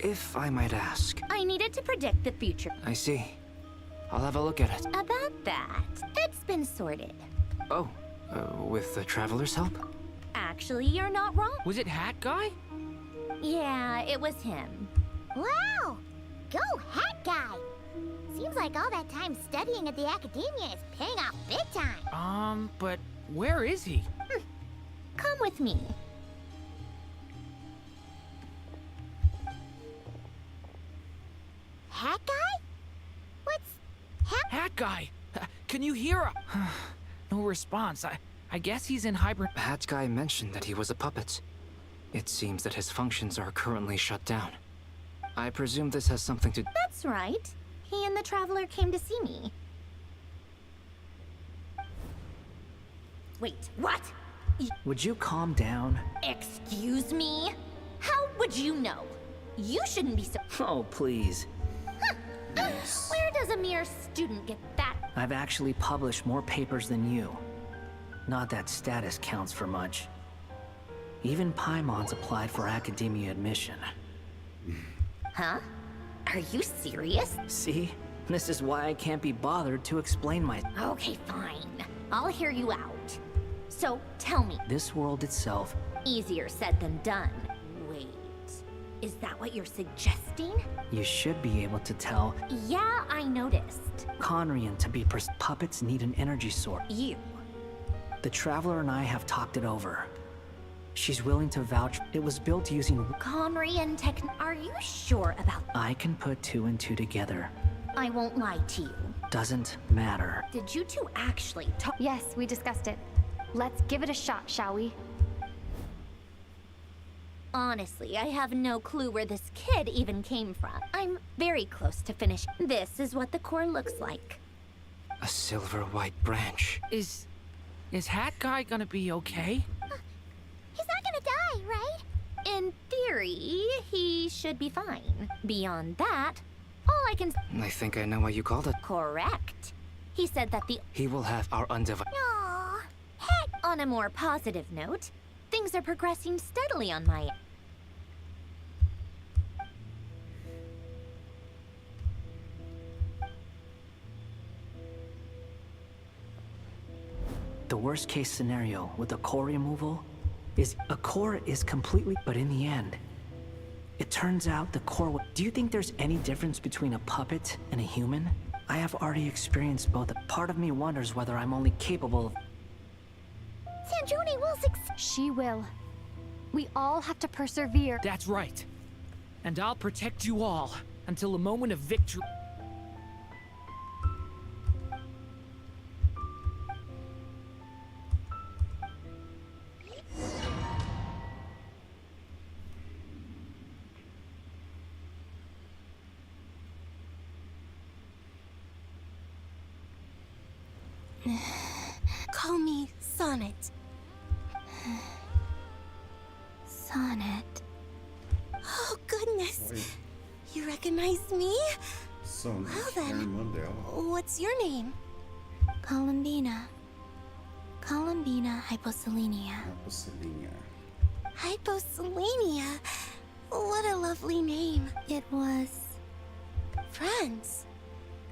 If I might ask. I needed to predict the future. I see. I'll have a look at it. About that, it's been sorted. Oh, with the traveler's help? Actually, you're not wrong. Was it Hat Guy? Yeah, it was him. Wow! Go Hat Guy! Seems like all that time studying at the academia is paying off big time. But where is he? Come with me. Hat Guy? What's... Hat Guy! Can you hear him? No response. I guess he's in hibernation. Hat Guy mentioned that he was a puppet. It seems that his functions are currently shut down. I presume this has something to... That's right. He and the Traveler came to see me. Wait, what? Would you calm down? Excuse me? How would you know? You shouldn't be so... Oh, please. Where does a mere student get that? I've actually published more papers than you. Not that status counts for much. Even Paimon's applied for academia admission. Huh? Are you serious? See? This is why I can't be bothered to explain my... Okay, fine. I'll hear you out. So, tell me. This world itself... Easier said than done. Wait, is that what you're suggesting? You should be able to tell... Yeah, I noticed. Conrian to be puppets need an energy source. You. The Traveler and I have talked it over. She's willing to vouch. It was built using... Conrian tech... Are you sure about... I can put 2 and 2 together. I won't lie to you. Doesn't matter. Did you two actually talk? Yes, we discussed it. Let's give it a shot, shall we? Honestly, I have no clue where this kid even came from. I'm very close to finish. This is what the core looks like. A silver-white branch. Is Hat Guy gonna be okay? He's not gonna die, right? In theory, he should be fine. Beyond that, all I can... I think I know what you called it. Correct. He said that the... He will have our undivided... Aww. Heck, on a more positive note, things are progressing steadily on my... The worst case scenario with the core removal is a core is completely, but in the end, it turns out the core. Do you think there's any difference between a puppet and a human? I have already experienced both. A part of me wonders whether I'm only capable of. Sanjuni will succeed. She will. We all have to persevere. That's right. And I'll protect you all until a moment of victory. Call me Sonnet. Sonnet. Oh, goodness. You recognize me? Sonnet, Well a then, irmã dela. what's your name? Columbina. Columbina hyposelenia. Hyposelenia. Hyposelenia? What a lovely name. It was... friends.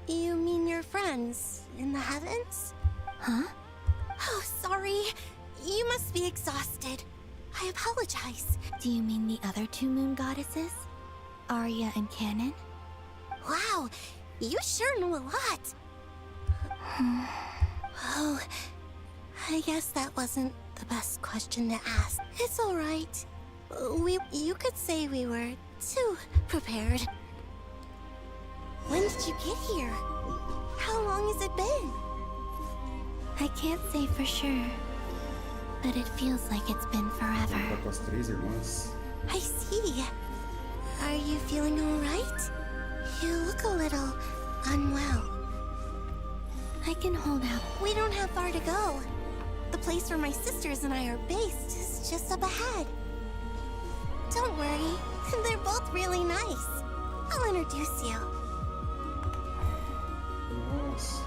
You mean your friends in the heavens? Huh? Oh, sorry. You must be exhausted. I apologize. Do you mean the other two moon goddesses? Arya and Canon? Wow, you sure know a lot. Oh, I guess that wasn't the best question to ask. It's all right. You could say we were too prepared. When did you get here? How long has it been? I can't say for sure, but it feels like it's been forever. Tá com as três irmãs. I see. Are you feeling all right? You look a little unwell. I can hold out. We don't have far to go. The place where my sisters and I are based is just up ahead. Don't worry, they're both really nice. I'll introduce you. Nossa.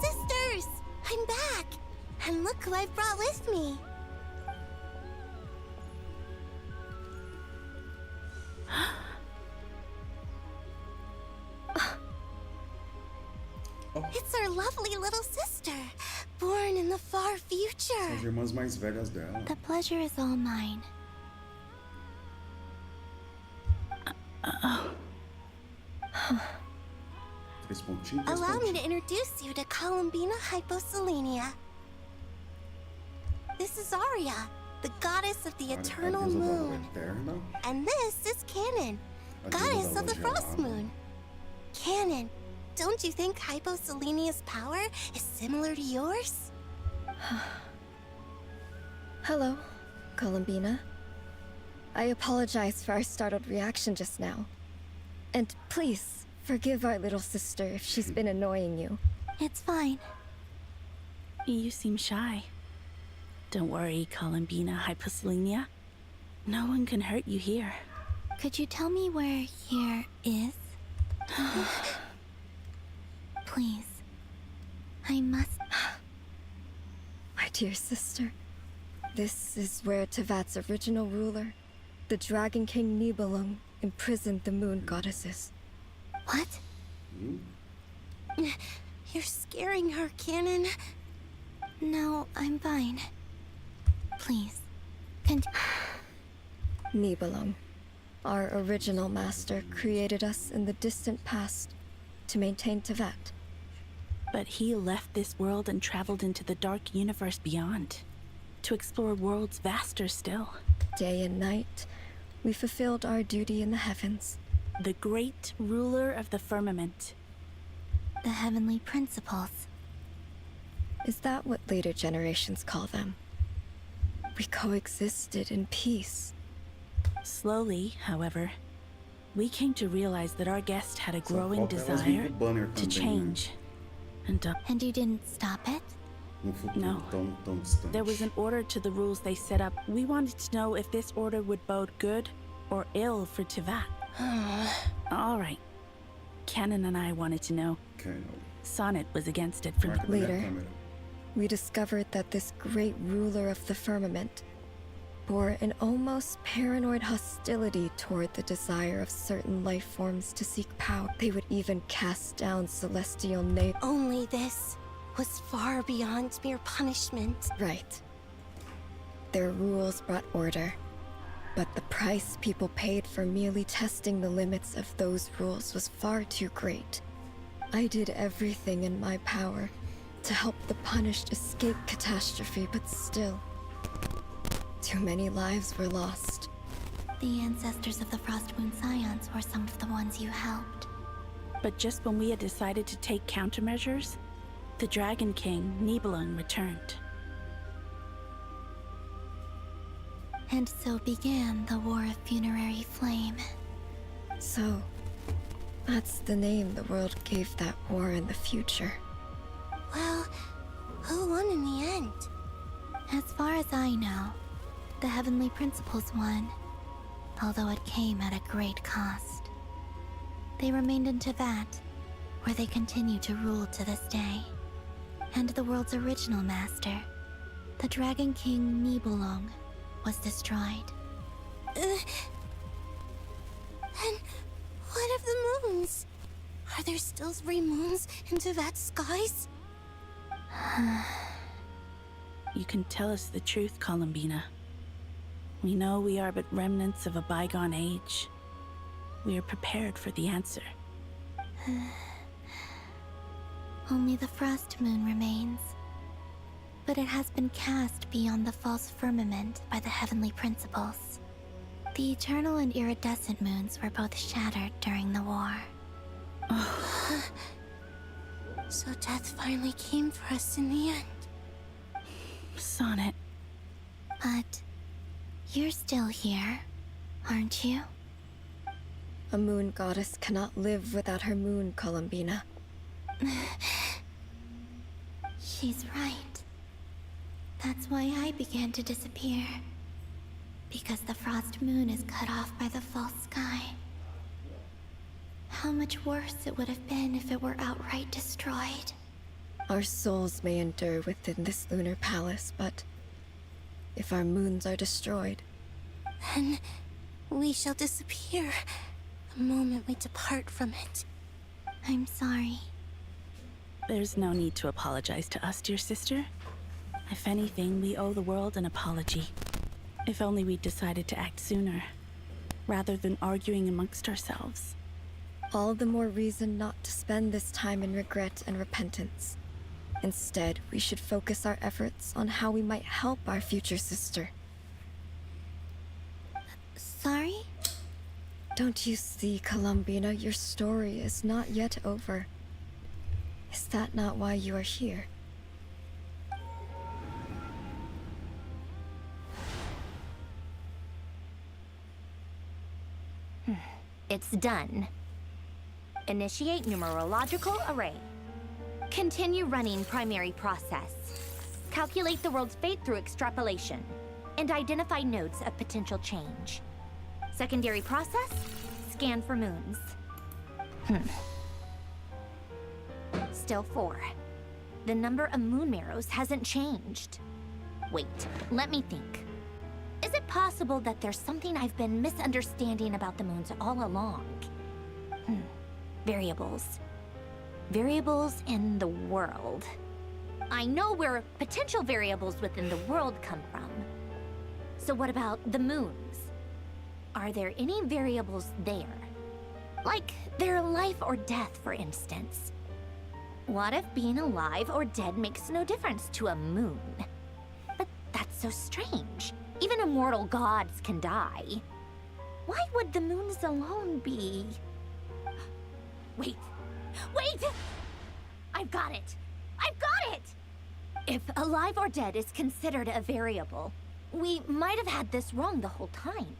Sisters! I'm back! And look who I've brought with me. It's our lovely little sister, born in the far future. São as irmãs mais velhas dela. The pleasure is all mine. Três pontinhos. Allow me to introduce you to Columbina hyposelenia. This is Arya, the goddess of the eternal moon. And this is Canon, goddess of the frost moon. Canon, don't you think hyposelenia's power is similar to yours? Hello, Columbina. I apologize for our startled reaction just now. And please, forgive our little sister if she's been annoying you. It's fine. You seem shy. Don't worry, Columbina hyposelenia. No one can hurt you here. Could you tell me where here is? Please. I must... My dear sister, this is where Tevat's original ruler, the Dragon King Nibelung, imprisoned the moon goddesses. What? You're scaring her, Canon. No, I'm fine. Please. Nibelung, our original master, created us in the distant past to maintain Tevat. But he left this world and traveled into the dark universe beyond, to explore worlds vaster still. Day and night, we fulfilled our duty in the heavens. The great ruler of the firmament. The heavenly principles. Is that what later generations call them? We coexisted in peace. Slowly, however, we came to realize that our guest had a growing desire to change. And you didn't stop it? No. There was an order to the rules they set up. We wanted to know if this order would bode good or ill for Tevat. All right. Canon and I wanted to know. Sonnet was against it from Later, we discovered that this great ruler of the firmament bore an almost paranoid hostility toward the desire of certain life forms to seek power. They would even cast down celestial Only this was far beyond mere punishment. Right. Their rules brought order, but the price people paid for merely testing the limits of those rules was far too great. I did everything in my power to help the punished escape catastrophe, but still, too many lives were lost. The ancestors of the Frost Moon Scions were some of the ones you helped. But just when we had decided to take countermeasures, the Dragon King, Nibelung, returned. And so began the War of Funerary Flame. So, that's the name the world gave that war in the future. Well, who won in the end? As far as I know, the Heavenly Principles won, although it came at a great cost. They remained in Teyvat, where they continue to rule to this day. And the world's original master, the Dragon King Nibelung, was destroyed. And what of the moons? Are there still 3 moons in Teyvat's skies? You can tell us the truth, Columbina. We know we are but remnants of a bygone age. We are prepared for the answer. Only the Frost Moon remains. But it has been cast beyond the false firmament by the Heavenly Principles. The eternal and iridescent moons were both shattered during the war. So death finally came for us in the end. Sonnet. But you're still here, aren't you? A moon goddess cannot live without her moon, Columbina. She's right. That's why I began to disappear. Because the Frost Moon is cut off by the false sky. How much worse it would have been if it were outright destroyed. Our souls may endure within this lunar palace, but if our moons are destroyed, then we shall disappear the moment we depart from it. I'm sorry. There's no need to apologize to us, dear sister. If anything, we owe the world an apology. If only we'd decided to act sooner, rather than arguing amongst ourselves. all the more reason not to spend this time in regret and repentance. Instead, we should focus our efforts on how we might help our future sister. Sorry? Don't you see, Columbina, your story is not yet over. Is that not why you are here? It's done. Initiate numerological array. Continue running primary process. Calculate the world's fate through extrapolation. And identify nodes of potential change. Secondary process, scan for moons. Still 4. The number of moon marrows hasn't changed. Wait, let me think. Is it possible that there's something I've been misunderstanding about the moons all along? Variables. Variables in the world. I know where potential variables within the world come from. So what about the moons? Are there any variables there? Like their life or death, for instance. What if being alive or dead makes no difference to a moon? But that's so strange. Even immortal gods can die. Why would the moons alone be? Wait! Wait! I've got it! I've got it! If alive or dead is considered a variable, we might have had this wrong the whole time.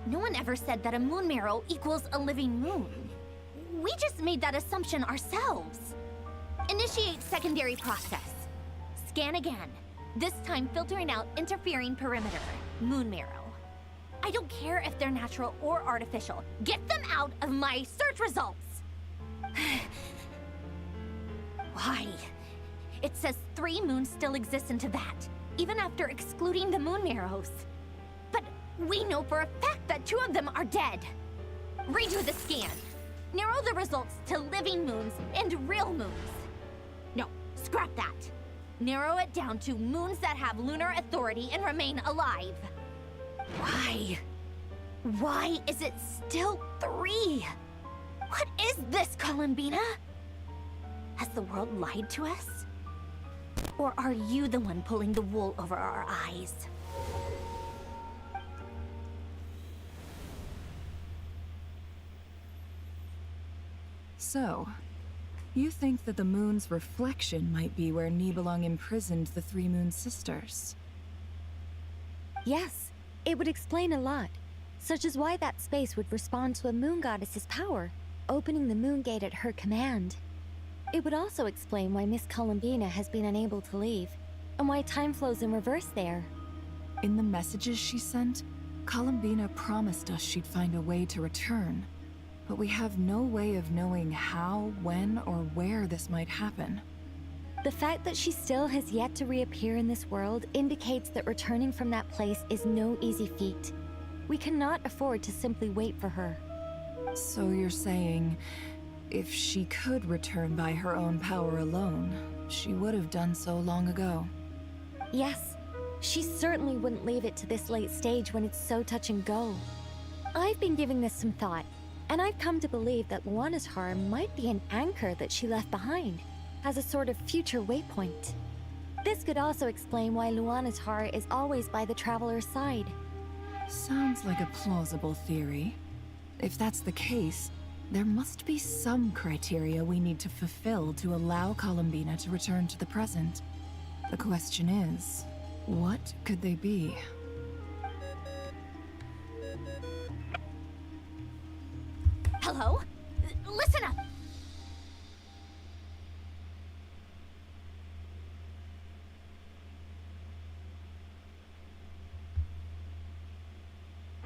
No one ever said that a moon marrow equals a living moon. We just made that assumption ourselves. Initiate secondary process. Scan again. This time filtering out interfering perimeter, moon marrow. I don't care if they're natural or artificial. Get them out of my search results! Why? It says 3 moons still exist in Teyvat, even after excluding the moon marrows. We know for a fact that 2 of them are dead. Redo the scan. Narrow the results to living moons and real moons. No, scrap that. Narrow it down to moons that have lunar authority and remain alive. Why? Why is it still 3? What is this, Columbina? Has the world lied to us? Or are you the one pulling the wool over our eyes? So, you think that the moon's reflection might be where Nibelung imprisoned the 3 Moon Sisters? Yes, it would explain a lot, such as why that space would respond to a moon goddess's power, opening the moon gate at her command. It would also explain why Miss Columbina has been unable to leave, and why time flows in reverse there. In the messages she sent, Columbina promised us she'd find a way to return. But we have no way of knowing how, when, or where this might happen. The fact that she still has yet to reappear in this world indicates that returning from that place is no easy feat. We cannot afford to simply wait for her. So you're saying, if she could return by her own power alone, she would have done so long ago? Yes, she certainly wouldn't leave it to this late stage when it's so touch and go. I've been giving this some thought, and I've come to believe that Luanatar might be an anchor that she left behind, as a sort of future waypoint. This could also explain why Luanatar is always by the Traveler's side. Sounds like a plausible theory. If that's the case, there must be some criteria we need to fulfill to allow Columbina to return to the present. The question is, what could they be? Hello? Listen up!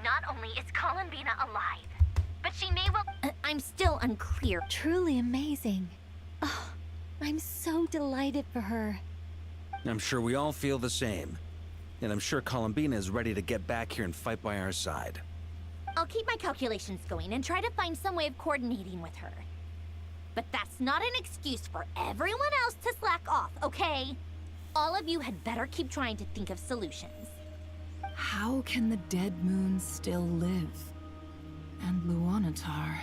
Not only is Columbina alive, but she may well... I'm still unclear. Truly amazing. Oh, I'm so delighted for her. I'm sure we all feel the same. And I'm sure Columbina is ready to get back here and fight by our side. I'll keep my calculations going and try to find some way of coordinating with her. But that's not an excuse for everyone else to slack off, okay? All of you had better keep trying to think of solutions. How can the dead moon still live? And Luanatar...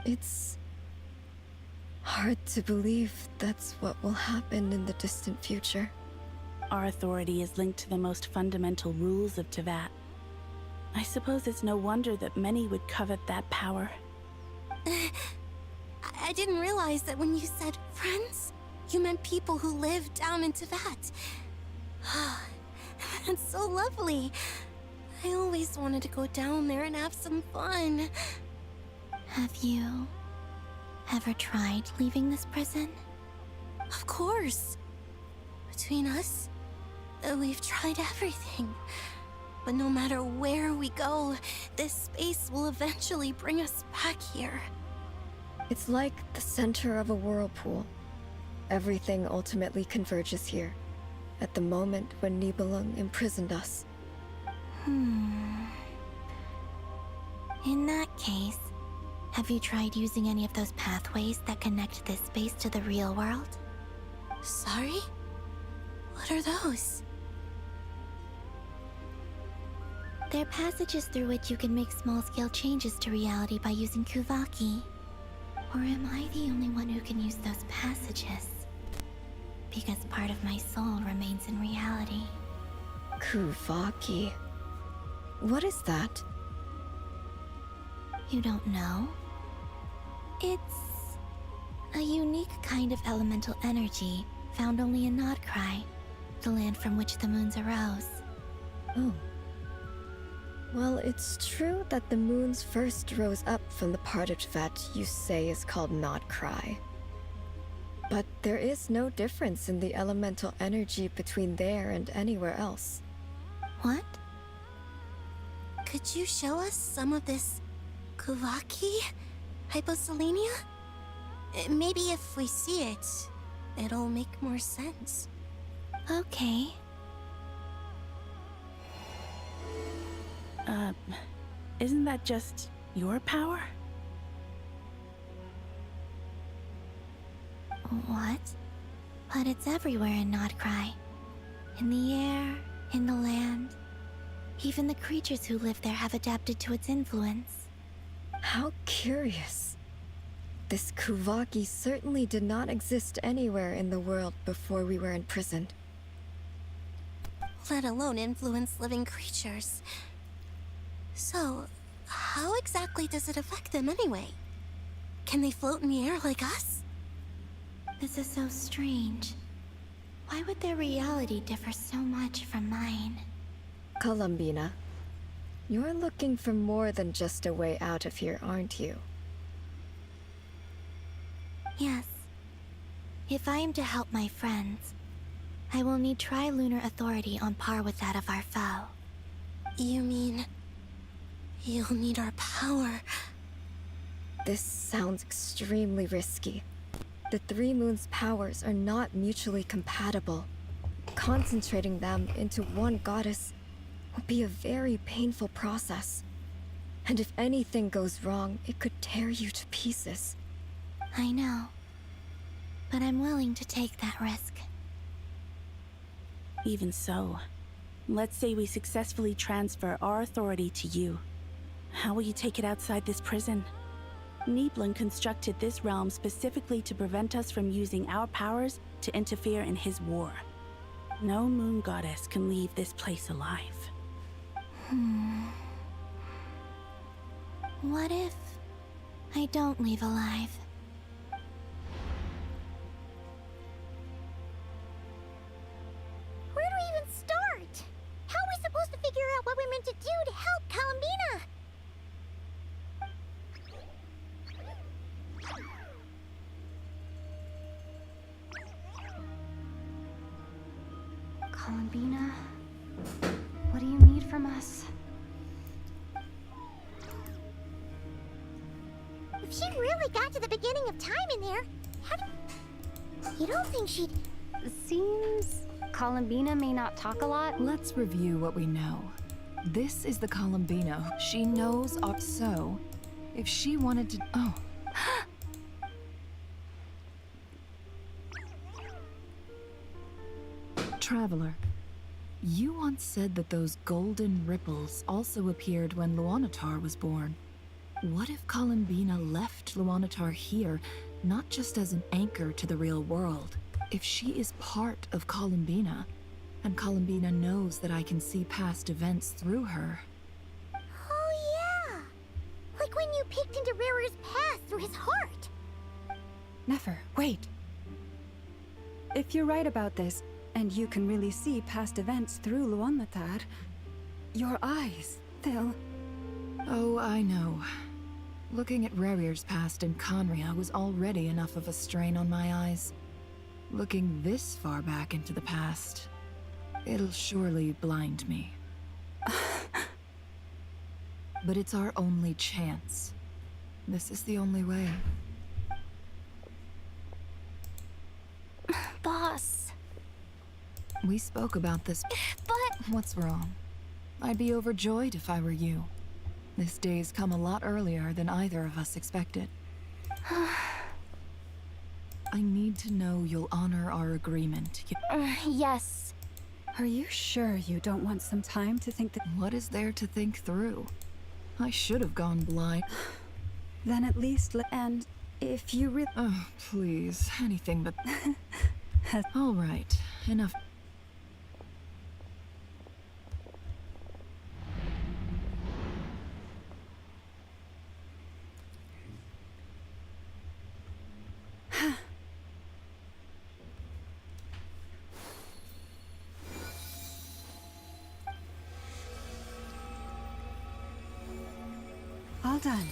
It's hard to believe that's what will happen in the distant future. Our authority is linked to the most fundamental rules of Teyvat. I suppose it's no wonder that many would covet that power. I didn't realize that when you said friends, you meant people who live down in Teyvat. That's so lovely. I always wanted to go down there and have some fun. Have you ever tried leaving this prison? Of course. Between us, we've tried everything. But no matter where we go, this space will eventually bring us back here. It's like the center of a whirlpool. Everything ultimately converges here, at the moment when Nibelung imprisoned us. In that case, have you tried using any of those pathways that connect this space to the real world? Sorry? What are those? They're passages through which you can make small-scale changes to reality by using Kuvaki. Or am I the only one who can use those passages? Because part of my soul remains in reality. Kuvaki. What is that? You don't know? It's a unique kind of elemental energy found only in Nodcry, the land from which the moons arose. Oh. Well, it's true that the moons first rose up from the part of Teyvat you say is called Nodcry. But there is no difference in the elemental energy between there and anywhere else. What? Could you show us some of this Kuvaki? Hyposelenia? Maybe if we see it, it'll make more sense. Okay. Isn't that just your power? What? But it's everywhere in Nodcry. In the air, in the land. Even the creatures who live there have adapted to its influence. How curious. This Kuvaki certainly did not exist anywhere in the world before we were imprisoned. Let alone influence living creatures. So, how exactly does it affect them anyway? Can they float in the air like us? This is so strange. Why would their reality differ so much from mine? Columbina, you're looking for more than just a way out of here, aren't you? Yes. If I am to help my friends, I will need trilunar authority on par with that of our foe. You mean... you'll need our power? This sounds extremely risky. The Three Moons' powers are not mutually compatible. Concentrating them into one goddess will be a very painful process. And if anything goes wrong, it could tear you to pieces. I know. But I'm willing to take that risk. Even so, let's say we successfully transfer our authority to you. How will you take it outside this prison? Niblin constructed this realm specifically to prevent us from using our powers to interfere in his war. No moon goddess can leave this place alive. What if I don't leave alive? Where do we even start? How are we supposed to figure out what we're meant to do to help Columbina? Columbina, what do you need from us? If she really got to the beginning of time in there, how do... You don't think she'd... Seems Columbina may not talk a lot. Let's review what we know. This is the Columbina. She knows our... So, if she wanted to... Oh. Traveler, you once said that those golden ripples also appeared when Luanatar was born. What if Columbina left Luanatar here, not just as an anchor to the real world? If she is part of Columbina, and Columbina knows that I can see past events through her. Oh yeah! Like when you peeked into Rarer's past through his heart! Nefer, wait. If you're right about this, and you can really see past events through Luanatar, your eyes, they'll... Oh, I know. Looking at Rerir's past in Conria was already enough of a strain on my eyes. Looking this far back into the past, it'll surely blind me. But it's our only chance. This is the only way. Boss. We spoke about this, but... What's wrong? I'd be overjoyed if I were you. This day's come a lot earlier than either of us expected. I need to know you'll honor our agreement. Yes. Are you sure you don't want some time to think that... What is there to think through? I should have gone blind. Then at least and if you really... Oh, please. Anything but... All right. Enough. All done.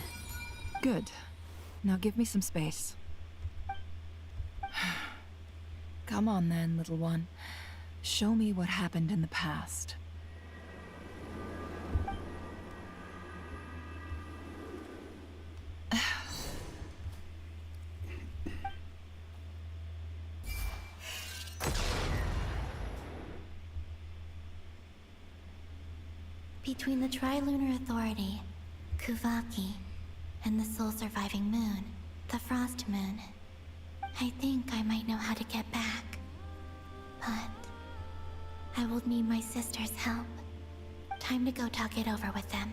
Good. Now give me some space. Come on then, little one. Show me what happened in the past. Between the Trilunar Authority, Kuvaki, and the soul-surviving moon, the Frost Moon, I think I might know how to get back. But I will need my sister's help. Time to go talk it over with them.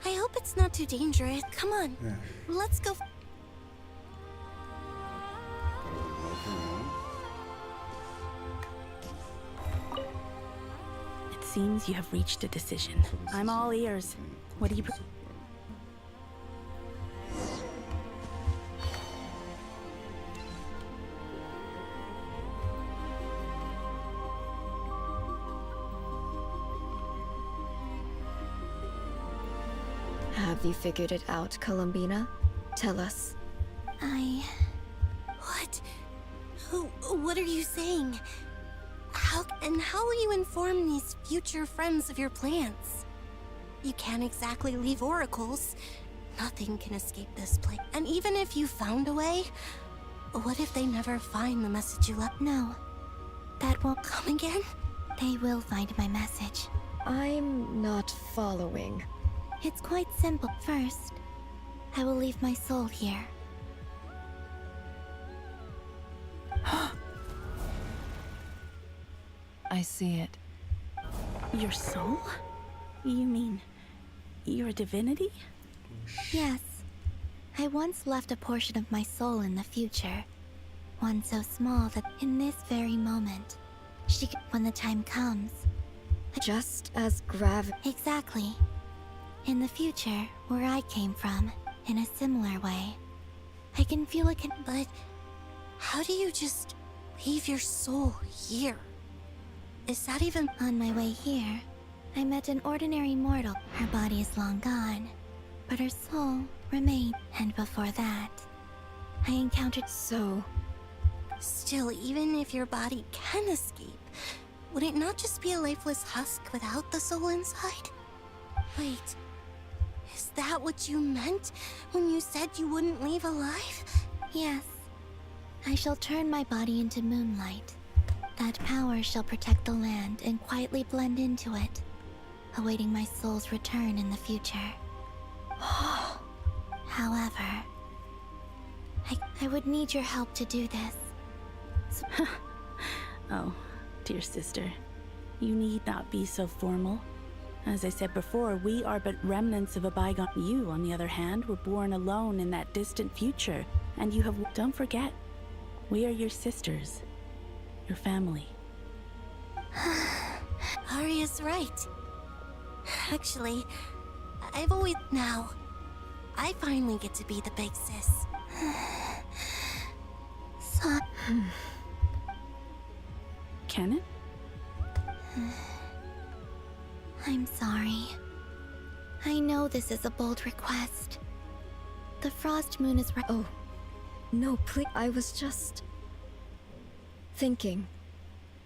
I hope it's not too dangerous. Come on, let's go. It seems you have reached a decision. I'm all ears. What do you... Have you figured it out, Columbina? Tell us. What? What are you saying? How will you inform these future friends of your plans? You can't exactly leave oracles. Nothing can escape this place. And even if you found a way, what if they never find the message you left? No. That won't come again? They will find my message. I'm not following. It's quite simple. First, I will leave my soul here. I see it. Your soul? You mean your divinity? Yes. I once left a portion of my soul in the future. One so small that in this very moment, when the time comes. Just as Exactly. In the future, where I came from, in a similar way. I can feel it but how do you just leave your soul here? Is that even on my way here? I met an ordinary mortal. Her body is long gone, but her soul remained. And before that, I encountered... Still, even if your body can escape, would it not just be a lifeless husk without the soul inside? Wait, is that what you meant when you said you wouldn't leave alive? Yes. I shall turn my body into moonlight. That power shall protect the land and quietly blend into it, awaiting my soul's return in the future. However, I would need your help to do this. Oh, dear sister. You need not be so formal. As I said before, we are but remnants of a bygone. You, on the other hand, were born alone in that distant future, and you have... Don't forget, we are your sisters. Your family. Arya's right. Actually, I've always... Now, I finally get to be the big sis. Can it? I'm sorry. I know this is a bold request. The Frost Moon is right. Oh, no, please. I was just... thinking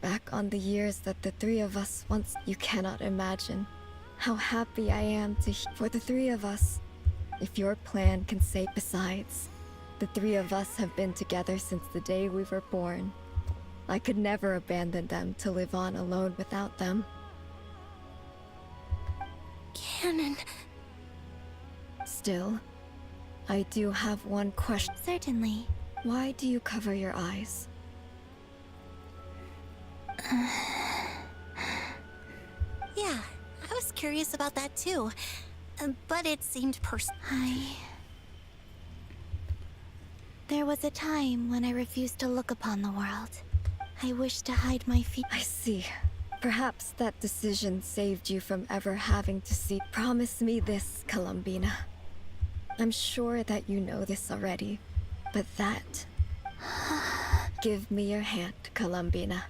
back on the years that the three of us once. You cannot imagine how happy I am for the three of us. If your plan can say. Besides, the three of us have been together since the day we were born. I could never abandon them to live on alone without them. Canon. Still, I do have one question. Certainly. Why do you cover your eyes? Yeah, I was curious about that too. But it seemed There was a time when I refused to look upon the world. I wished to hide my feet. I see. Perhaps that decision saved you from ever having to see. Promise me this, Columbina. I'm sure that you know this already, but that... Give me your hand, Columbina.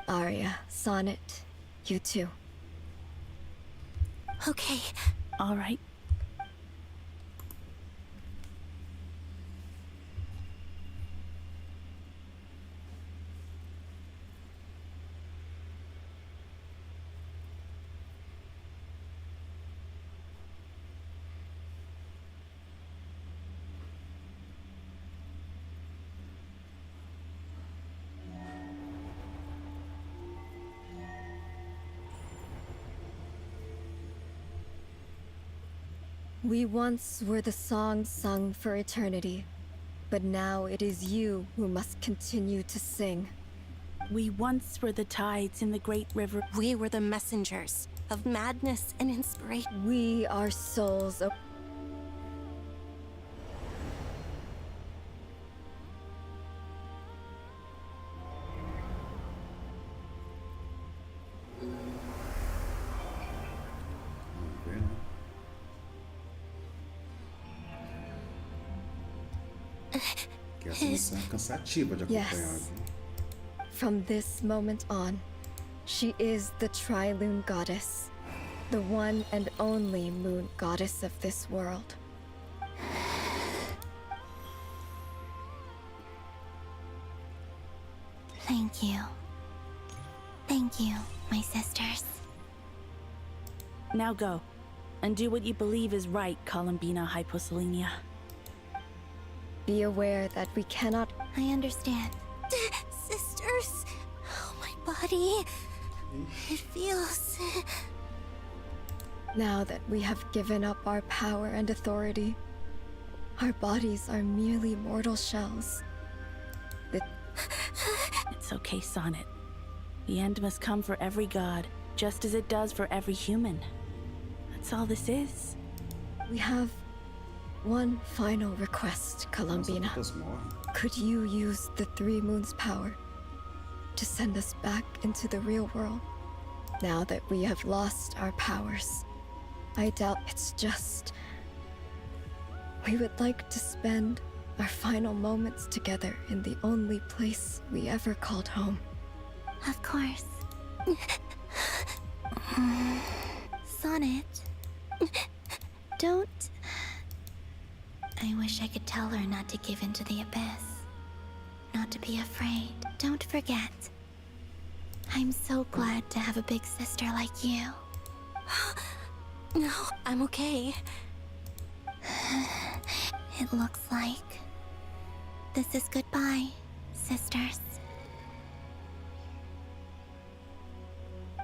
Arya, Sonnet, you too. Okay. All right. We once were the songs sung for eternity, but now it is you who must continue to sing. We once were the tides in the great river. We were the messengers of madness and inspiration. We are souls of... Que essa missão é cansativa de acompanhar. Yes. From this moment on, she is the Tri-Lune Goddess, the one and only moon goddess of this world. Thank you. Thank you, my sisters. Now go, and do what you believe is right, Columbina Hyposelenia. Be aware that we cannot... I understand. Sisters, oh, my body. It feels... Now that we have given up our power and authority, our bodies are merely mortal shells. It's okay, Sonnet. The end must come for every god, just as it does for every human. That's all this is. We have one final request, Columbina. Could you use the Three Moons' power to send us back into the real world? Now that we have lost our powers, I doubt it's just... We would like to spend our final moments together in the only place we ever called home. Of course. Sonnet. Don't... I wish I could tell her not to give in to the abyss. Not to be afraid. Don't forget. I'm so glad to have a big sister like you. No, I'm okay. It looks like this is goodbye, sisters.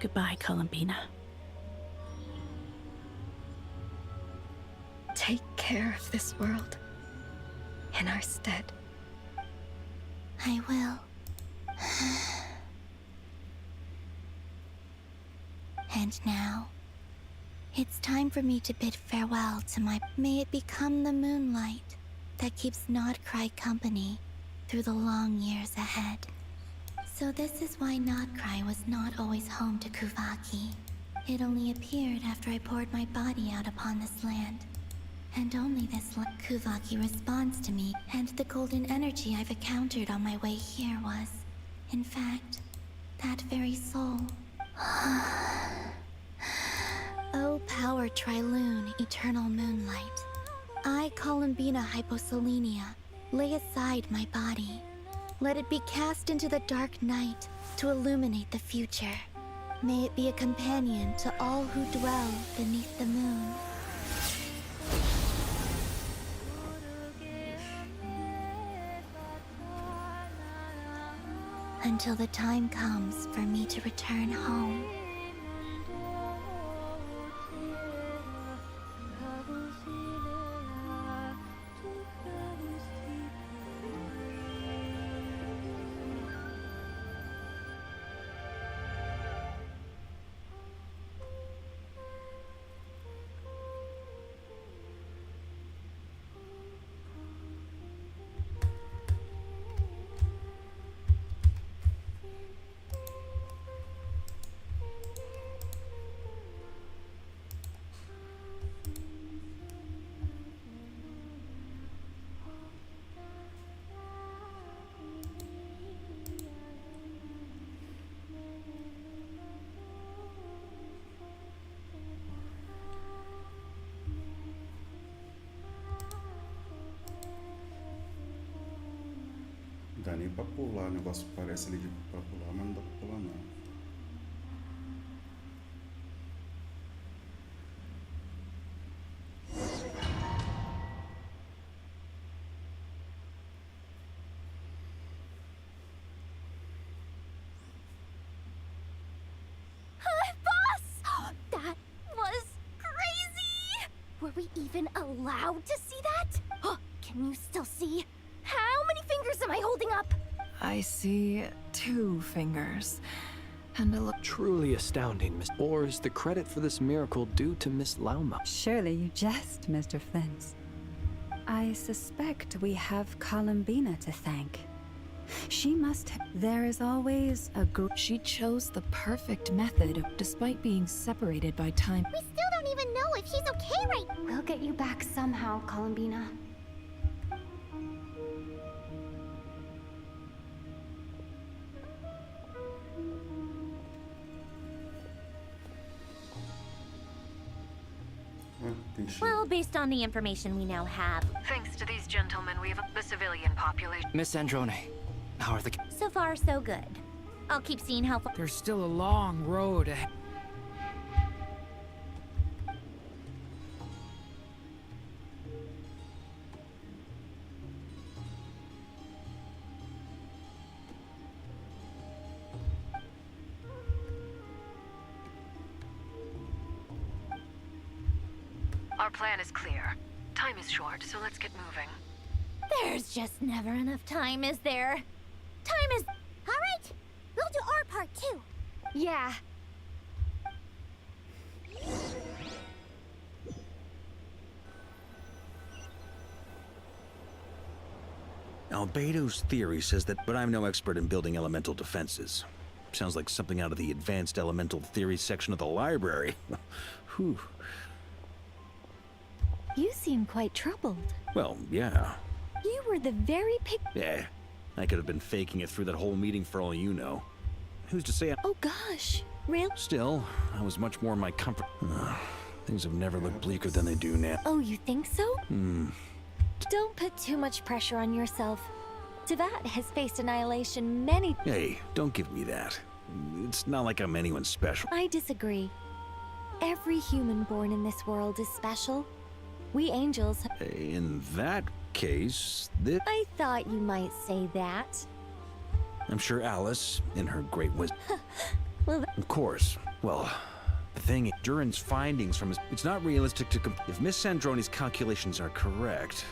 Goodbye, Columbina. Take care of this world in our stead. I will. And now, it's time for me to bid farewell to my... May it become the moonlight that keeps Nodcry company through the long years ahead. So this is why Nodcry was not always home to Kuvaki. It only appeared after I poured my body out upon this land. And only this Kuvaki responds to me, and the golden energy I've encountered on my way here was, in fact, that very soul. O power Tri-Lune, eternal moonlight. I, Columbina Hyposelenia, lay aside my body. Let it be cast into the dark night to illuminate the future. May it be a companion to all who dwell beneath the moon. Until the time comes for me to return home. Não dá nem pra pular, o negócio parece ali pra pular, mas não dá pra pular não. Boss! That was crazy! We're we even allowed to see that? Oh, can you still see? How many fingers am I holding up? I see 2 fingers. And a look. Truly astounding, Miss. Or is the credit for this miracle due to Miss Lauma? Surely you jest, Mr. Flint. I suspect we have Columbina to thank. She must have. There is always a She chose the perfect method, despite being separated by time. We still don't even know if she's okay right. We'll get you back somehow, Columbina. Well, based on the information we now have. Thanks to these gentlemen, we have the civilian population. Miss Androne, how are the... So far, so good. I'll keep seeing how far. There's still a long road ahead. Our plan is clear. Time is short, so let's get moving. There's just never enough time, is there? Time is... All right, we'll do our part too. Yeah. Albedo's theory says that, but I'm no expert in building elemental defenses. Sounds like something out of the advanced elemental theory section of the library. Whew. You seem quite troubled. Well, yeah. You were the very Yeah. I could have been faking it through that whole meeting for all you know. Who's to say Oh gosh, really? Still, I was much more in my comfort. Things have never looked bleaker than they do now. Oh, you think so? Don't put too much pressure on yourself. Tevat has faced annihilation many... Hey, don't give me that. It's not like I'm anyone special. I disagree. Every human born in this world is special. We angels... In that case, I thought you might say that. I'm sure Alice, in her great wisdom... Well, of course. Well, the thing is, Duran's findings from his... It's not realistic to... If Miss Sandroni's calculations are correct...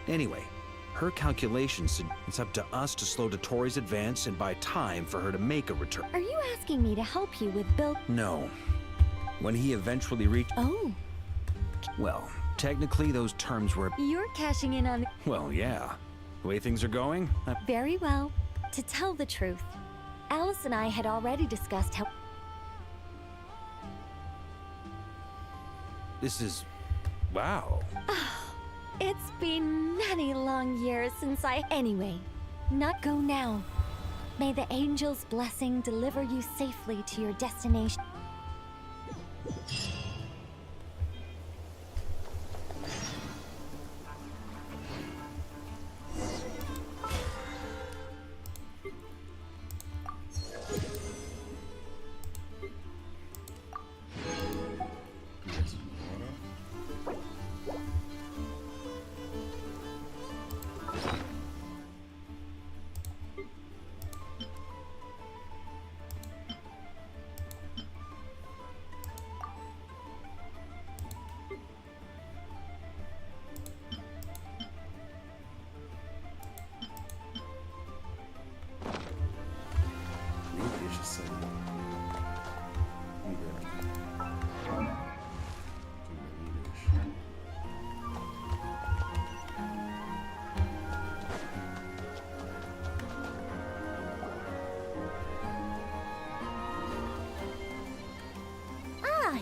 Anyway, her calculations... It's up to us to slow Dotori's advance and buy time for her to make a return. Are you asking me to help you with Bill? No. When he eventually reached... Oh. Well, technically those terms were... You're cashing in on... Well, yeah. The way things are going... Very well. To tell the truth, Alice and I had already discussed how... This is... Wow. It's been many long years since I... Anyway, not go now. May the angel's blessing deliver you safely to your destination.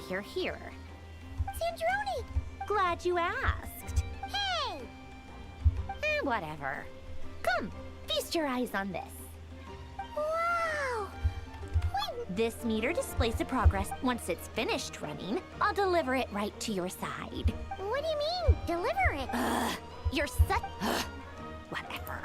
You're here. Sandrone! Glad you asked. Hey! Whatever. Come, feast your eyes on this. Wow! This meter displays the progress. Once it's finished running, I'll deliver it right to your side. What do you mean, deliver it? You're such... Whatever.